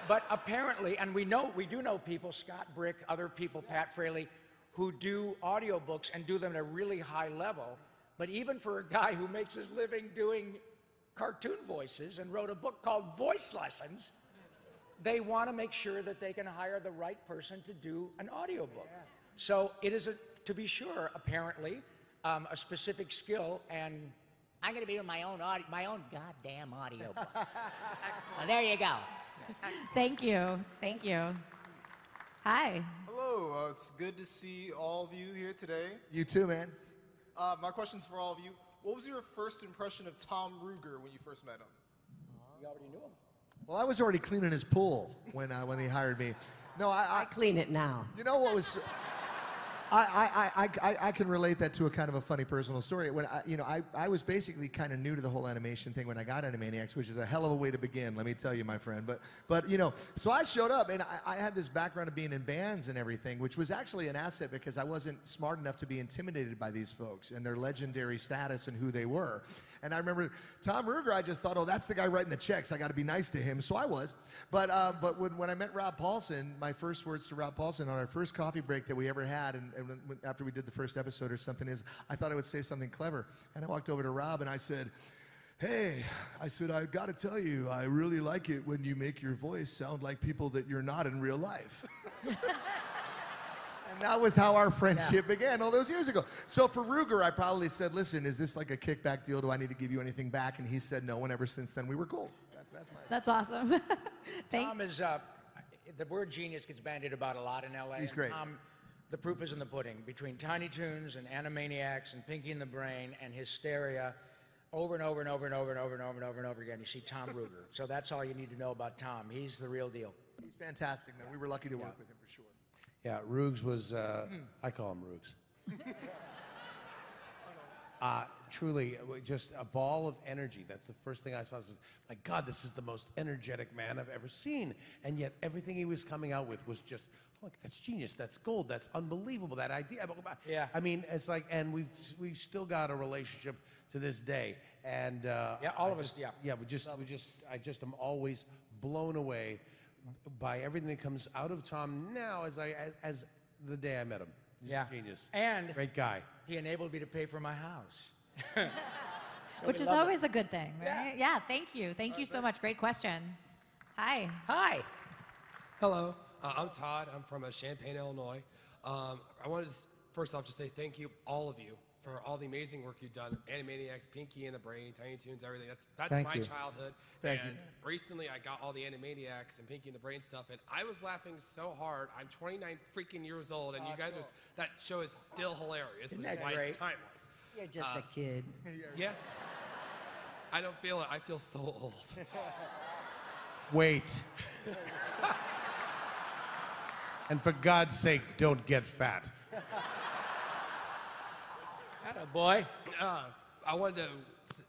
But apparently, and we do know people, Scott Brick, other people, Pat Fraley, who do audiobooks and do them at a really high level. But even for a guy who makes his living doing cartoon voices and wrote a book called Voice Lessons, they want to make sure that they can hire the right person to do an audiobook. Yeah. So it is, to be sure, apparently, a specific skill, and I'm going to be doing my own goddamn audiobook. Well, there you go. Thank you. Thank you. Hi. Hello, it's good to see all of you here today. You too, man. My question's for all of you. What was your first impression of Tom Ruger when you first met him? You already knew him. Well, I was already cleaning his pool when he hired me. No, I clean it now. You know what was? I can relate that to a kind of a funny personal story. When I was basically kind of new to the whole animation thing when I got Animaniacs, which is a hell of a way to begin, let me tell you, my friend. But you know, so I showed up and I had this background of being in bands and everything, which was actually an asset because I wasn't smart enough to be intimidated by these folks and their legendary status and who they were. And I remember Tom Ruger, I just thought, oh, that's the guy writing the checks. I got to be nice to him. So I was. But when I met Rob Paulsen, my first words to Rob Paulsen on our first coffee break that we ever had, and after we did the first episode or something, is I thought I would say something clever. And I walked over to Rob and I said, hey, I said, I've got to tell you, I really like it when you make your voice sound like people that you're not in real life. And that was how our friendship began all those years ago. So for Ruger, I probably said, listen, is this like a kickback deal? Do I need to give you anything back? And he said no, and ever since then we were cool. That's awesome. Tom is, the word genius gets bandied about a lot in LA. He's great. The proof is in the pudding. Between Tiny Toons and Animaniacs and Pinky and the Brain and Hysteria, over and over and over and over and over and over and over and over again, you see Tom Ruger. So that's all you need to know about Tom. He's the real deal. He's fantastic, man. We were lucky to work with him for sure. Yeah, Roogs was, I call him Roogs. truly, just a ball of energy. That's the first thing I saw. I said, my God, this is the most energetic man I've ever seen. And yet everything he was coming out with was just, look, that's genius, that's gold, that's unbelievable, that idea. Yeah. I mean, it's like, and we've still got a relationship to this day. And yeah, all of us, yeah. Yeah, I just am always blown away by everything that comes out of Tom now as the day I met him. He's a genius. And great guy. He enabled me to pay for my house. Which is always a good thing, right? Yeah, thank you. Thank you so much. Great question. Hi. Hi. Hello. I'm Todd. I'm from Champaign, Illinois. I wanted to first off just say thank you, all of you, for all the amazing work you've done. Animaniacs, Pinky and the Brain, Tiny Toons, everything. That's Thank my you. childhood. Thank and you. recently I got all the Animaniacs and Pinky and the Brain stuff, and I was laughing so hard. I'm 29 freaking years old, and you guys are, that show is still hilarious, Isn't which is that why great? it's timeless. You're just a kid. Yeah. I don't feel it. I feel so old. Wait. And for God's sake, don't get fat. Boy. I wanted to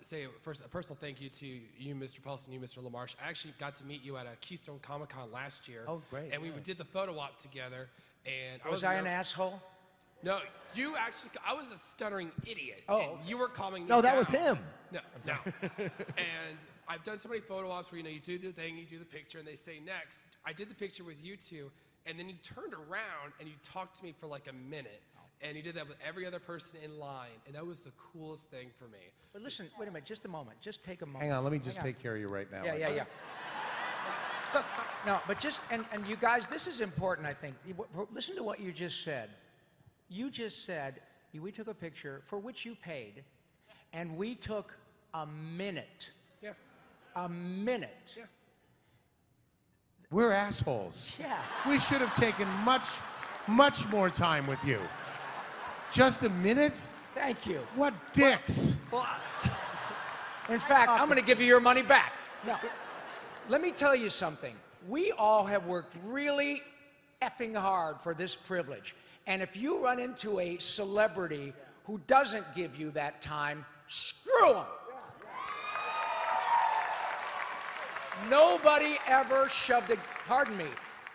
say first a personal thank you to you, Mr. Paulsen, you, Mr. LaMarche. I actually got to meet you at a Keystone Comic Con last year. Oh, great. And we did the photo op together. And Was I an asshole? No, you actually, I was a stuttering idiot. Oh, and you were calming me No, that down. was him. No. And I've done so many photo ops where, you do the thing, you do the picture, and they say next. I did the picture with you two, and then you turned around and you talked to me for like a minute. And you did that with every other person in line, and that was the coolest thing for me. But listen, wait a minute, just a moment. Just take a moment. Hang on, let me just Hang on. take care of you right now. Yeah. No, but just, and you guys, this is important, I think. Listen to what you just said. You just said, we took a picture for which you paid, and we took a minute. Yeah. A minute. Yeah. We're assholes. Yeah. We should have taken much, much more time with you. Just a minute? Thank you. What dicks? In fact, I'm going to give you your money back. Now, let me tell you something. We all have worked really effing hard for this privilege. And if you run into a celebrity who doesn't give you that time, screw them. Nobody ever shoved a, pardon me,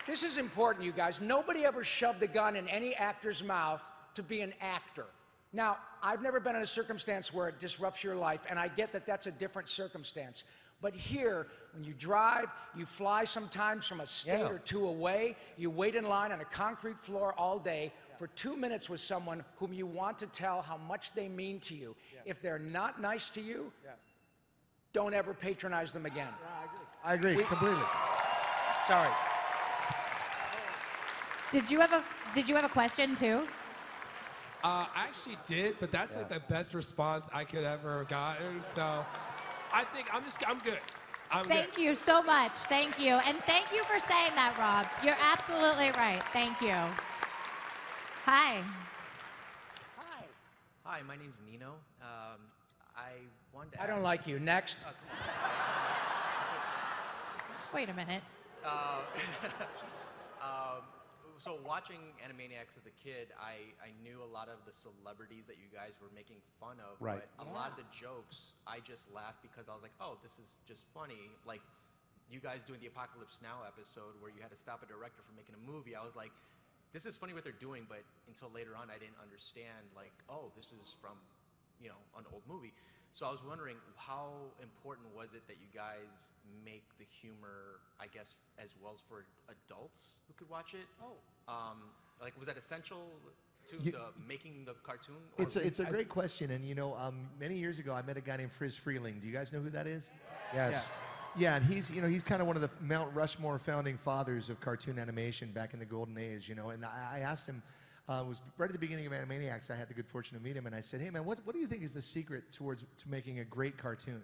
this is important, you guys. Nobody ever shoved a gun in any actor's mouth to be an actor. Now, I've never been in a circumstance where it disrupts your life, and I get that that's a different circumstance. But here, when you drive, you fly sometimes from a state or two away, you wait in line on a concrete floor all day for 2 minutes with someone whom you want to tell how much they mean to you. If they're not nice to you, don't ever patronize them again. I agree completely. Sorry. Did you have a question too? I actually did, but that's like the best response I could ever have gotten. So I think I'm good. Thank you so much. Thank you. And thank you for saying that, Rob. You're absolutely right. Thank you. Hi. Hi, my name's Nino. I wanted to I don't like you. Next. Wait a minute. So watching Animaniacs as a kid, I knew a lot of the celebrities that you guys were making fun of. Right. But a lot of the jokes, I just laughed because I was like, oh, this is just funny. Like, you guys doing the Apocalypse Now episode where you had to stop a director from making a movie. I was like, this is funny what they're doing, but until later on, I didn't understand, like, oh, this is from, an old movie. So I was wondering, how important was it that you guys make the humor, I guess, as well as for adults who could watch it? Like, was that essential to making the cartoon? Or It's a great question, and many years ago I met a guy named Friz Freeling. Do you guys know who that is? Yes. Yeah, and he's kind of one of the Mount Rushmore founding fathers of cartoon animation back in the golden age. And I asked him. It was right at the beginning of Animaniacs. I had the good fortune to meet him, and I said, "Hey, man, what do you think is the secret to making a great cartoon?"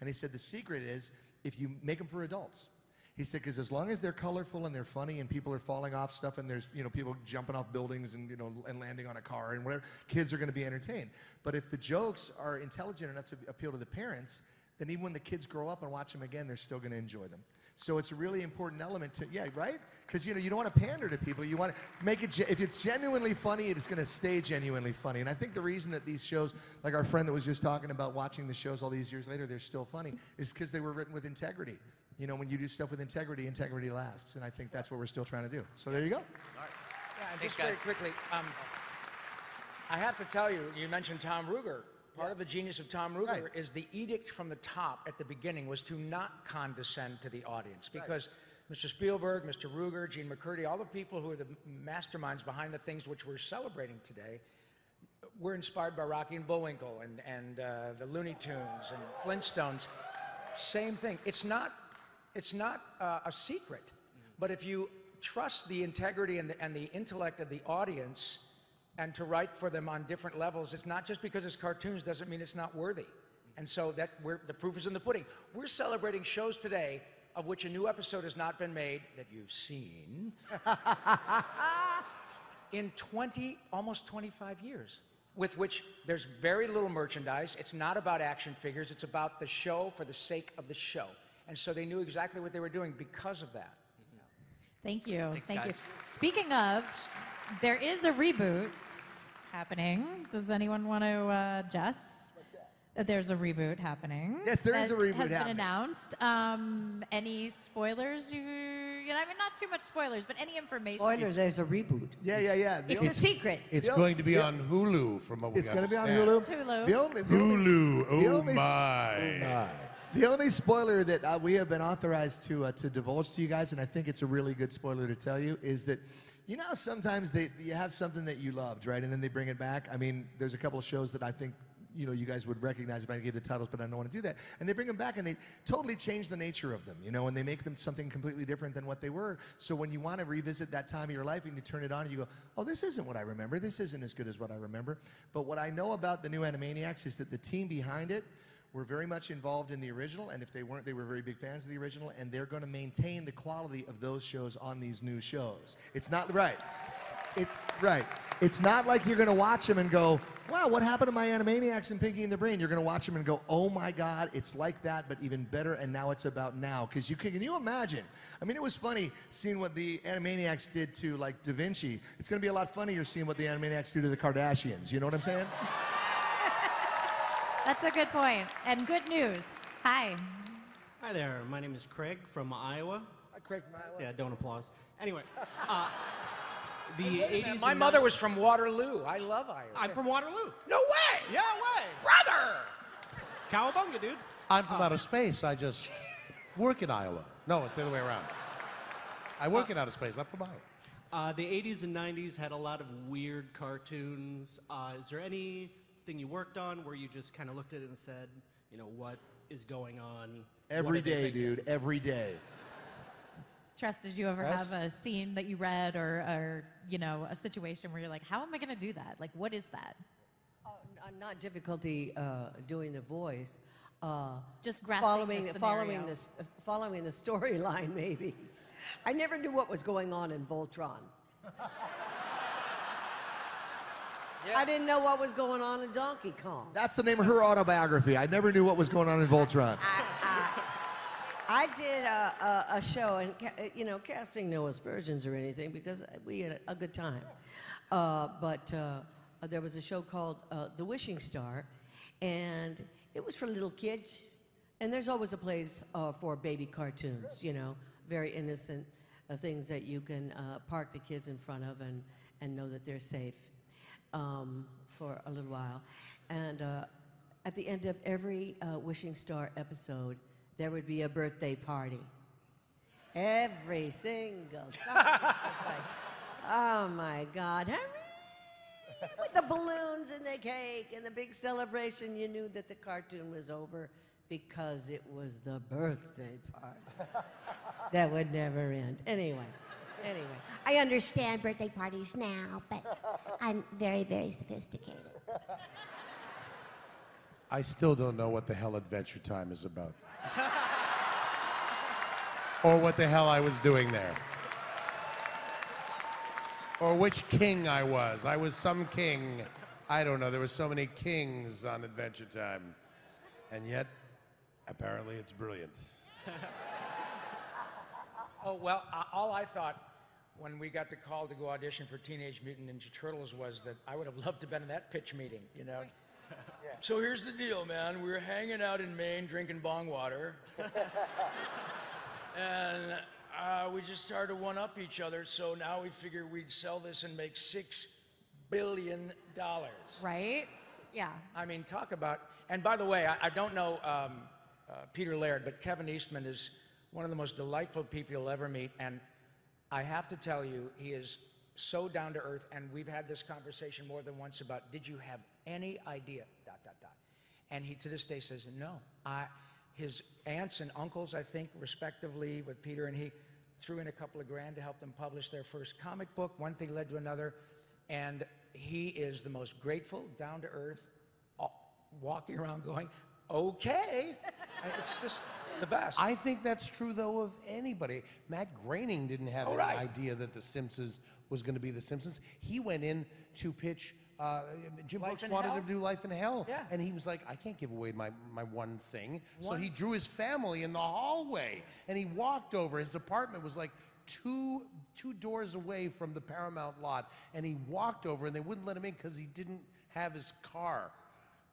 And he said, "The secret is if you make them for adults." He said, "Because as long as they're colorful and they're funny and people are falling off stuff and there's people jumping off buildings and and landing on a car and whatever, kids are going to be entertained. But if the jokes are intelligent enough to appeal to the parents, then even when the kids grow up and watch them again, they're still going to enjoy them. So it's a really important element to, yeah, right? Because, you know, you don't want to pander to people. You want to make it, if it's genuinely funny, it's going to stay genuinely funny. And I think the reason that these shows, like our friend that was just talking about watching the shows all these years later, they're still funny, is because they were written with integrity. You know, when you do stuff with integrity, integrity lasts. And I think that's what we're still trying to do. So there you go. All right. Yeah, and just very quickly, I have to tell you, you mentioned Tom Ruegger. Part of the genius of Tom Ruegger is the edict from the top at the beginning was to not condescend to the audience, because Mr. Spielberg, Mr. Ruegger, Gene McCurdy, all the people who are the masterminds behind the things which we're celebrating today, were inspired by Rocky and Bullwinkle and the Looney Tunes and Flintstones. Same thing. It's not a secret, but if you trust the integrity and the intellect of the audience, and to write for them on different levels, it's not just because it's cartoons doesn't mean it's not worthy. And so the proof is in the pudding. We're celebrating shows today of which a new episode has not been made that you've seen in almost 25 years, with which there's very little merchandise. It's not about action figures. It's about the show for the sake of the show. And so they knew exactly what they were doing because of that. Thank you. Thanks, Thank you. guys. Speaking of, there is a reboot happening. Does anyone want to, Jess? There's a reboot happening. Yes, there is a reboot has been happening. announced. Any spoilers? You know, I mean, not too much spoilers, but any information. Spoilers, there's a reboot. Yeah. It's a secret. It's going to be on Hulu, from what we It's going to be on understand. Hulu. It's Hulu. Hulu. the Oh only- my. The only spoiler that we have been authorized to divulge to you guys, and I think it's a really good spoiler to tell you, is that you know how sometimes you have something that you loved, right, and then they bring it back. I mean, there's a couple of shows that I think you guys would recognize if I gave the titles, but I don't want to do that. And they bring them back, and they totally change the nature of them, and they make them something completely different than what they were. So when you want to revisit that time of your life and you turn it on, and you go, oh, this isn't what I remember. This isn't as good as what I remember. But what I know about the new Animaniacs is that the team behind it were very much involved in the original, and if they weren't, they were very big fans of the original, and they're going to maintain the quality of those shows on these new shows. It's not right. It's not like you're going to watch them and go, wow, what happened to my Animaniacs and Pinky and the Brain? You're going to watch them and go, oh my God, it's like that, but even better, and now it's about now. Because can you imagine? I mean, it was funny seeing what the Animaniacs did to, like, Da Vinci. It's going to be a lot funnier seeing what the Animaniacs do to the Kardashians. You know what I'm saying? That's a good point. And good news. Hi. Hi there. My name is Craig from Iowa. Hi, Craig from Iowa. Yeah, don't applause. Anyway, the 80s. My mother was from Waterloo. I love Iowa. I'm from Waterloo. No way! Yeah, way. Brother! Cowabunga, dude. I'm from outer space. I just work in Iowa. No, it's the other way around. I work in outer space. I'm from Iowa. The 80s and 90s had a lot of weird cartoons. Is there anything you worked on where you just kind of looked at it and said, what is going on? Every day, dude. Every day. Tress, did you ever Tress? have a scene that you read or a situation where you're like, how am I going to do that? Like, what is that? Not difficulty doing the voice. Just grasping the following scenario. the storyline, maybe. I never knew what was going on in Voltron. I didn't know what was going on in Donkey Kong. That's the name of her autobiography. I never knew what was going on in Voltron. I did a show, and casting no aspersions or anything because we had a good time. But there was a show called The Wishing Star, and it was for little kids. And there's always a place for baby cartoons, very innocent things that you can park the kids in front of and know that they're safe for a little while. And at the end of every Wishing Star episode, there would be a birthday party. Every single time. It's like, oh my God. Hooray! With the balloons and the cake and the big celebration, you knew that the cartoon was over because it was the birthday party. That would never end. Anyway. I understand birthday parties now, but I'm very, very sophisticated. I still don't know what the hell Adventure Time is about. Or what the hell I was doing there. Or which king I was. I was some king. I don't know. There were so many kings on Adventure Time. And yet, Apparently, it's brilliant. Oh, well, all I thought when we got the call to go audition for Teenage Mutant Ninja Turtles was that I would have loved to have been in that pitch meeting, you know? So here's the deal, man. We were hanging out in Maine drinking bong water. And we just started to one-up each other, so now we figured we'd sell this and make $6 billion. Right? Yeah. I mean, talk about... And by the way, I don't know Peter Laird, but Kevin Eastman is one of the most delightful people you'll ever meet, and I have to tell you, he is so down to earth, and we've had this conversation more than once about, did you have any idea, ... And he, to this day, says, no. His aunts and uncles, I think, respectively, with Peter, and he threw in a couple of grand to help them publish their first comic book. One thing led to another, and he is the most grateful, down to earth, walking around going, okay. It's just the best. I think that's true, though, of anybody. Matt Groening didn't have any idea that The Simpsons was going to be The Simpsons. He went in to pitch, Jim Brooks wanted him to do Life in Hell, and he was like, I can't give away my one thing. So he drew his family in the hallway, and he walked over. His apartment was like two doors away from the Paramount lot, and he walked over, and they wouldn't let him in because he didn't have his car.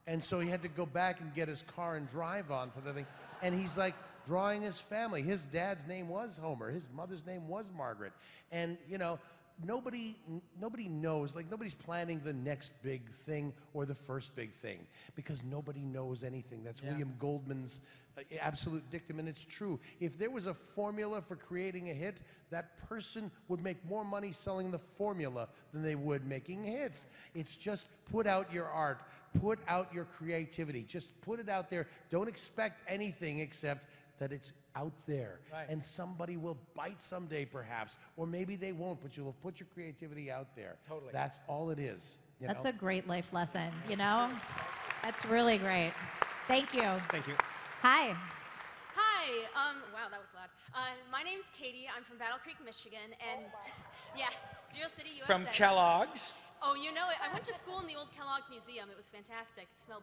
And so he had to go back and get his car and drive on for the thing. And he's like drawing his family. His dad's name was Homer. His mother's name was Margaret. And, you know, nobody knows, like nobody's planning the next big thing or the first big thing because nobody knows anything. That's William Goldman's absolute dictum, and it's true. If there was a formula for creating a hit, that person would make more money selling the formula than they would making hits. It's just put out your art, put out your creativity, just put it out there. Don't expect anything except that it's out there. Right. And somebody will bite someday perhaps, or maybe they won't, but you'll have put your creativity out there. Totally. That's all it is. That's a great life lesson, you know? That's really great. Thank you. Thank you. Hi. Hi. Wow, that was loud. My name's Katie. I'm from Battle Creek, Michigan, and yeah, Zero City, USA. From Kellogg's. Oh, you know it. I went to school in the old Kellogg's Museum. It was fantastic. It smelled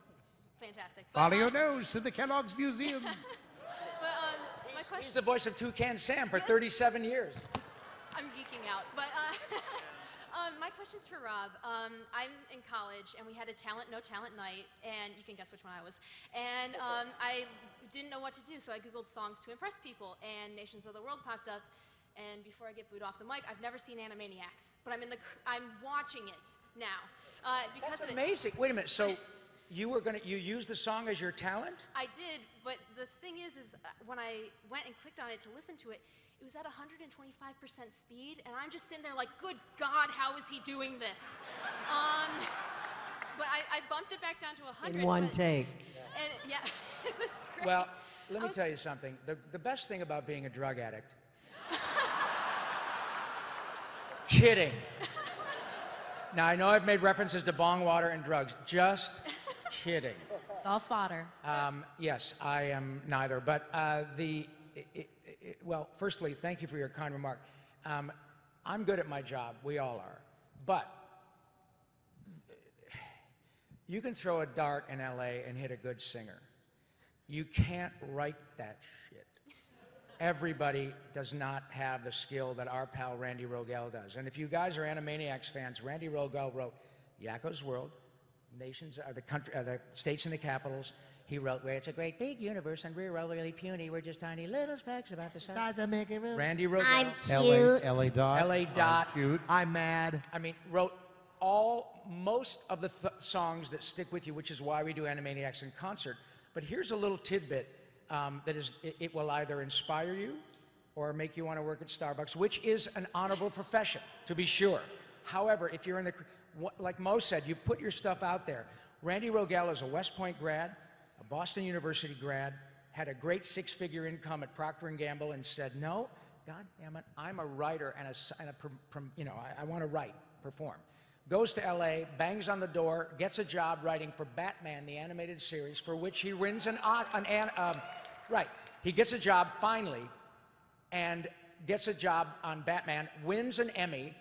fantastic. Follow your nose to the Kellogg's Museum. But my question. He's the voice of Toucan Sam for 37 years. I'm geeking out, but my question's for Rob. I'm in college, and we had a talent, no talent night, and you can guess which one I was. And I didn't know what to do, so I Googled songs to impress people, and Nations of the World popped up. And before I get booed off the mic, I've never seen Animaniacs, but I'm watching it now because That's of amazing. Wait a minute. So you used the song as your talent? I did, but the thing is when I went and clicked on it to listen to it, it was at 125% speed, and I'm just sitting there like, good God, how is he doing this? But I bumped it back down to 100. In one take. And yeah, it was great. Well, let me tell you something. The best thing about being a drug addict. Kidding. Now, I know I've made references to bong water and drugs. Just kidding. It's all fodder. Yes, I am neither. But well, firstly, thank you for your kind remark. I'm good at my job. We all are. But you can throw a dart in LA and hit a good singer. You can't write that shit. Everybody does not have the skill that our pal Randy Rogal does. And if you guys are Animaniacs fans, Randy Rogal wrote Yakko's World, Nations are the States and the Capitals. He wrote Where It's a Great Big Universe and We're all really puny. We're just tiny little specks about the size of making room. Randy Rogal. I'm cute. LA Dot. LA Dot. I'm cute. I'm mad. I mean, wrote most of the songs that stick with you, which is why we do Animaniacs in concert. But here's a little tidbit. It will either inspire you or make you want to work at Starbucks, which is an honorable profession, to be sure. However, if you're like Mo said, you put your stuff out there. Randy Rogal is a West Point grad, a Boston University grad, had a great six-figure income at Procter & Gamble, and said, no, God damn it, I'm a writer I want to write, perform. Goes to LA, bangs on the door, gets a job writing for Batman, the animated series, for which he wins he gets a job finally, and gets a job on Batman, wins an Emmy.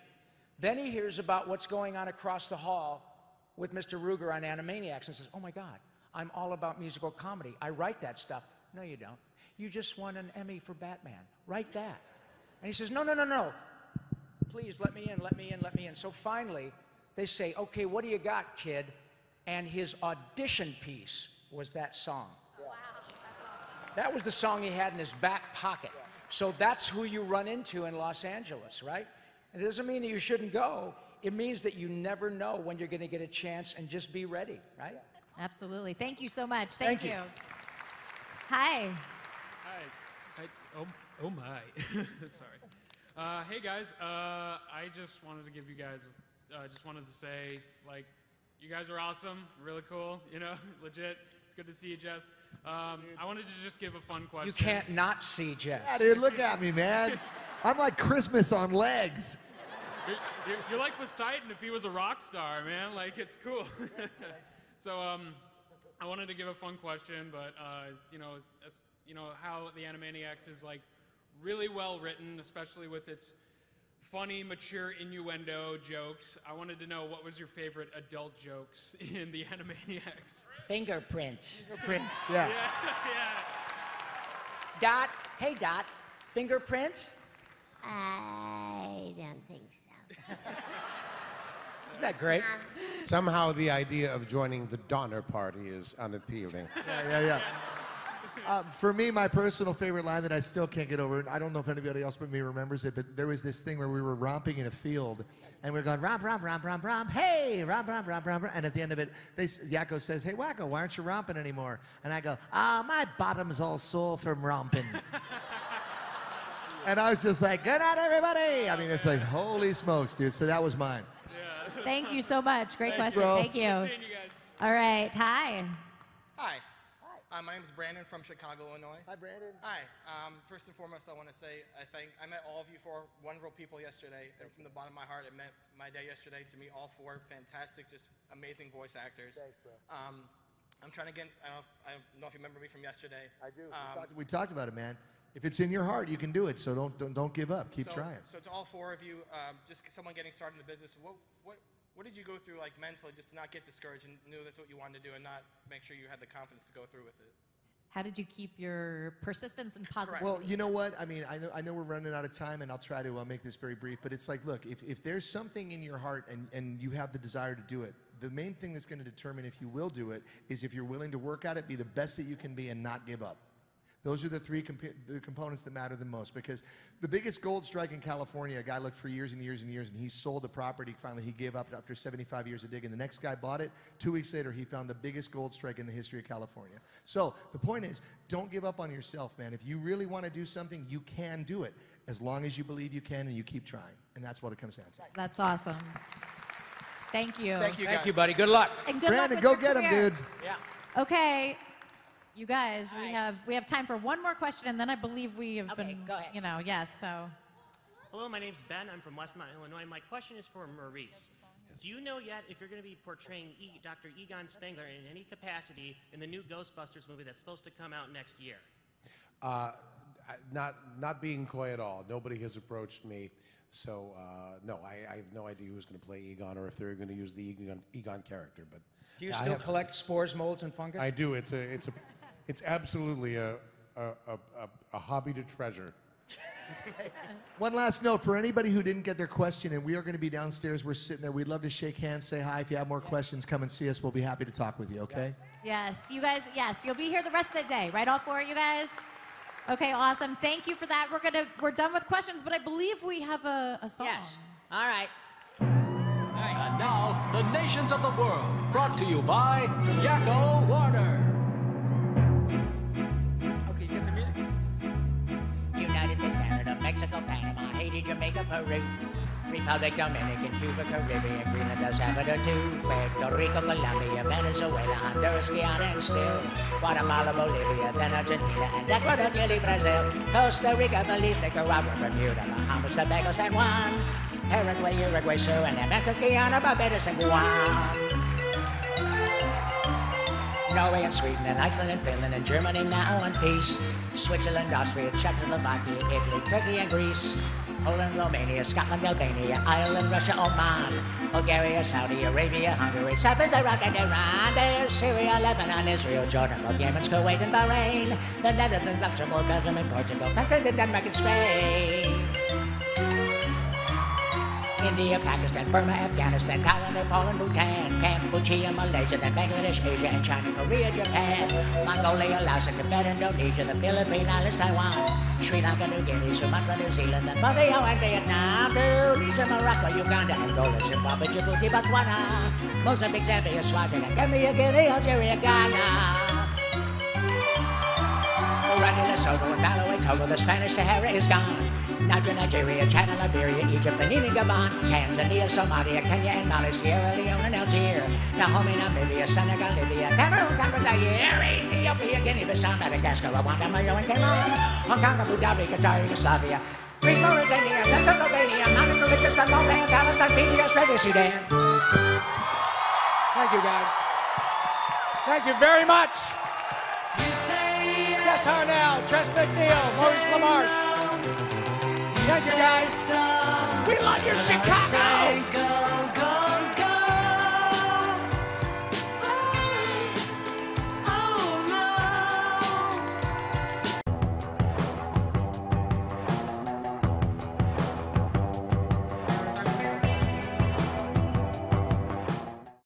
Then he hears about what's going on across the hall with Mr. Ruger on Animaniacs and says, oh my God, I'm all about musical comedy. I write that stuff. No, you don't. You just won an Emmy for Batman. Write that. And he says, no, no, no, no. Please, let me in, let me in, let me in. So finally, they say, okay, what do you got, kid? And his audition piece was that song. Wow, that's awesome. That was the song he had in his back pocket. So that's who you run into in Los Angeles, right? It doesn't mean that you shouldn't go. It means that you never know when you're going to get a chance, and just be ready, right? Absolutely. Thank you so much. Thank you. Hi. Hi. Oh my. Sorry. Hey guys. I just wanted to give you guys. Just wanted to say, like, you guys are awesome. Really cool. You know, legit. It's good to see you, Jess. I wanted to just give a fun question. You can't not see Jess. Yeah, dude, look at me, man. I'm like Christmas on legs. You're like Poseidon if he was a rock star, man. Like, it's cool. So, I wanted to give a fun question, but you know how the Animaniacs is like really well written, especially with its funny, mature innuendo jokes. I wanted to know, what was your favorite adult jokes in the Animaniacs? Fingerprints. Fingerprints, yeah. Yeah. Dot, hey Dot, fingerprints? I don't think so. Isn't that great? Somehow the idea of joining the Donner Party is unappealing. Yeah. For me, my personal favorite line that I still can't get over, and I don't know if anybody else but me remembers it, but there was this thing where we were romping in a field, and we were going, romp, romp, romp, romp, romp, hey, romp, romp, romp, romp, and at the end of it, Yakko says, hey, Wakko, why aren't you romping anymore? And I go, my bottom's all sore from romping. And I was just like, good night, everybody. I mean, it's like, holy smokes, dude. So that was mine. Thank you so much. Great Thanks, question. bro. Thank you. All right. Hi. Hi. My name is Brandon from Chicago, Illinois. Hi, Brandon. Hi. First and foremost, I want to say I met all of you four wonderful people yesterday, and from the bottom of my heart, it meant my day yesterday to meet all four fantastic, just amazing voice actors. Thanks, bro. I'm trying to get, I don't know if you remember me from yesterday. I do. We talked about it, man. If it's in your heart, you can do it. So don't give up. Keep trying. So to all four of you, just someone getting started in the business, what did you go through, like, mentally, just to not get discouraged and knew that's what you wanted to do and not make sure you had the confidence to go through with it? How did you keep your persistence and positivity? Well, you know what? I mean, I know we're running out of time, and I'll try to make this very brief, but it's like, look, if there's something in your heart and you have the desire to do it, the main thing that's going to determine if you will do it is if you're willing to work at it, be the best that you can be, and not give up. Those are the three components that matter the most, because the biggest gold strike in California, a guy looked for years and years and years, and he sold the property. Finally, he gave up after 75 years of digging. The next guy bought it. 2 weeks later, he found the biggest gold strike in the history of California. So the point is, don't give up on yourself, man. If you really want to do something, you can do it, as long as you believe you can and you keep trying. And that's what it comes down to. That's awesome. Thank you. Thank you, guys. Thank you, buddy. Good luck. And good Brandon, luck go with your get him, career. dude. Yeah. Okay. You guys, we have time for one more question, and then I believe we have been, go ahead. you know, yes, so. Hello, my name's Ben. I'm from Westmont, Illinois. My question is for Maurice. Do you know yet if you're going to be portraying Dr. Egon Spengler in any capacity in the new Ghostbusters movie that's supposed to come out next year? Not being coy at all. Nobody has approached me. So, no, I have no idea who's going to play Egon or if they're going to use the Egon character. But Do you still collect spores, molds, and fungus? I do. It's absolutely a hobby to treasure. One last note for anybody who didn't get their question, and we are going to be downstairs. We're sitting there. We'd love to shake hands, say hi. If you have more questions, come and see us. We'll be happy to talk with you, okay? Yes, you guys, yes, you'll be here the rest of the day, right, all four of you guys? Okay, awesome. Thank you for that. We're done with questions, but I believe we have a song. Yes. All right. And now, the nations of the world, brought to you by Yakko Warner. Okay, you get the music? United States, Canada, Mexico, Panama, Haiti, Jamaica, Peru, Republic, Dominican, Cuba, Caribbean, Greenland, El Salvador, too, Puerto Rico, Colombia, Venezuela, Honduras, Guyana, and still Guatemala, Bolivia, then Argentina, and Ecuador, Chile, Brazil, Costa Rica, Belize, Nicaragua, Bermuda, Bahamas, Tobago, San Juan, Paraguay, Uruguay, Suriname, Memphis, Guyana, Barbados, and Guam. Norway and Sweden and Iceland and Finland and Germany now in peace. Switzerland, Austria, Czechoslovakia, Italy, Turkey and Greece. Poland, Romania, Scotland, Albania, Ireland, Russia, Oman, Bulgaria, Saudi Arabia, Hungary, Cyprus, Iraq, and Iran. There's Syria, Lebanon, Israel, Jordan, both Yemen, Kuwait, and Bahrain. The Netherlands, Luxembourg, Belgium, and Portugal, France, Denmark, and Spain. India, Pakistan, Burma, Afghanistan, Thailand, Nepal, and Bhutan, Cambodia, Malaysia, then Bangladesh, Asia, and China, Korea, Japan, Mongolia, Laos, and Tibet, Indonesia, the Philippine Islands, Taiwan, Sri Lanka, New Guinea, Sumatra, New Zealand, then Borneo and Vietnam, Tunisia, Morocco, Uganda, Angola, Zimbabwe, Djibouti, Botswana, Mozambique, Zambia, Swaziland, Gambia, Guinea, Algeria, Ghana. Burundi, Lesotho, and Malawi, Togo, the Spanish Sahara is gone. Nigeria, Chad, Liberia, Egypt, Benin, Gabon, Tanzania, Somalia, Kenya, and Mali, Sierra Leone, and Algeria, Dahomey, Namibia, Senegal, Libya, Cameroon, Zaire, Ethiopia, Guinea-Bissau, Madagascar, Rwanda, Mayo, and Cameroon, Hong Kong, Abu Dhabi, Qatar, Yugoslavia, Greece, Mauritania, Pennsylvania, Monaco, Liechtenstein, Moldova, Palestine, Fiji, Australia, Sudan. Thank you, guys. Thank you very much. Jess Harnell, Tress MacNeille, Maurice LaMarche. Thank you, guys. We love you, Chicago.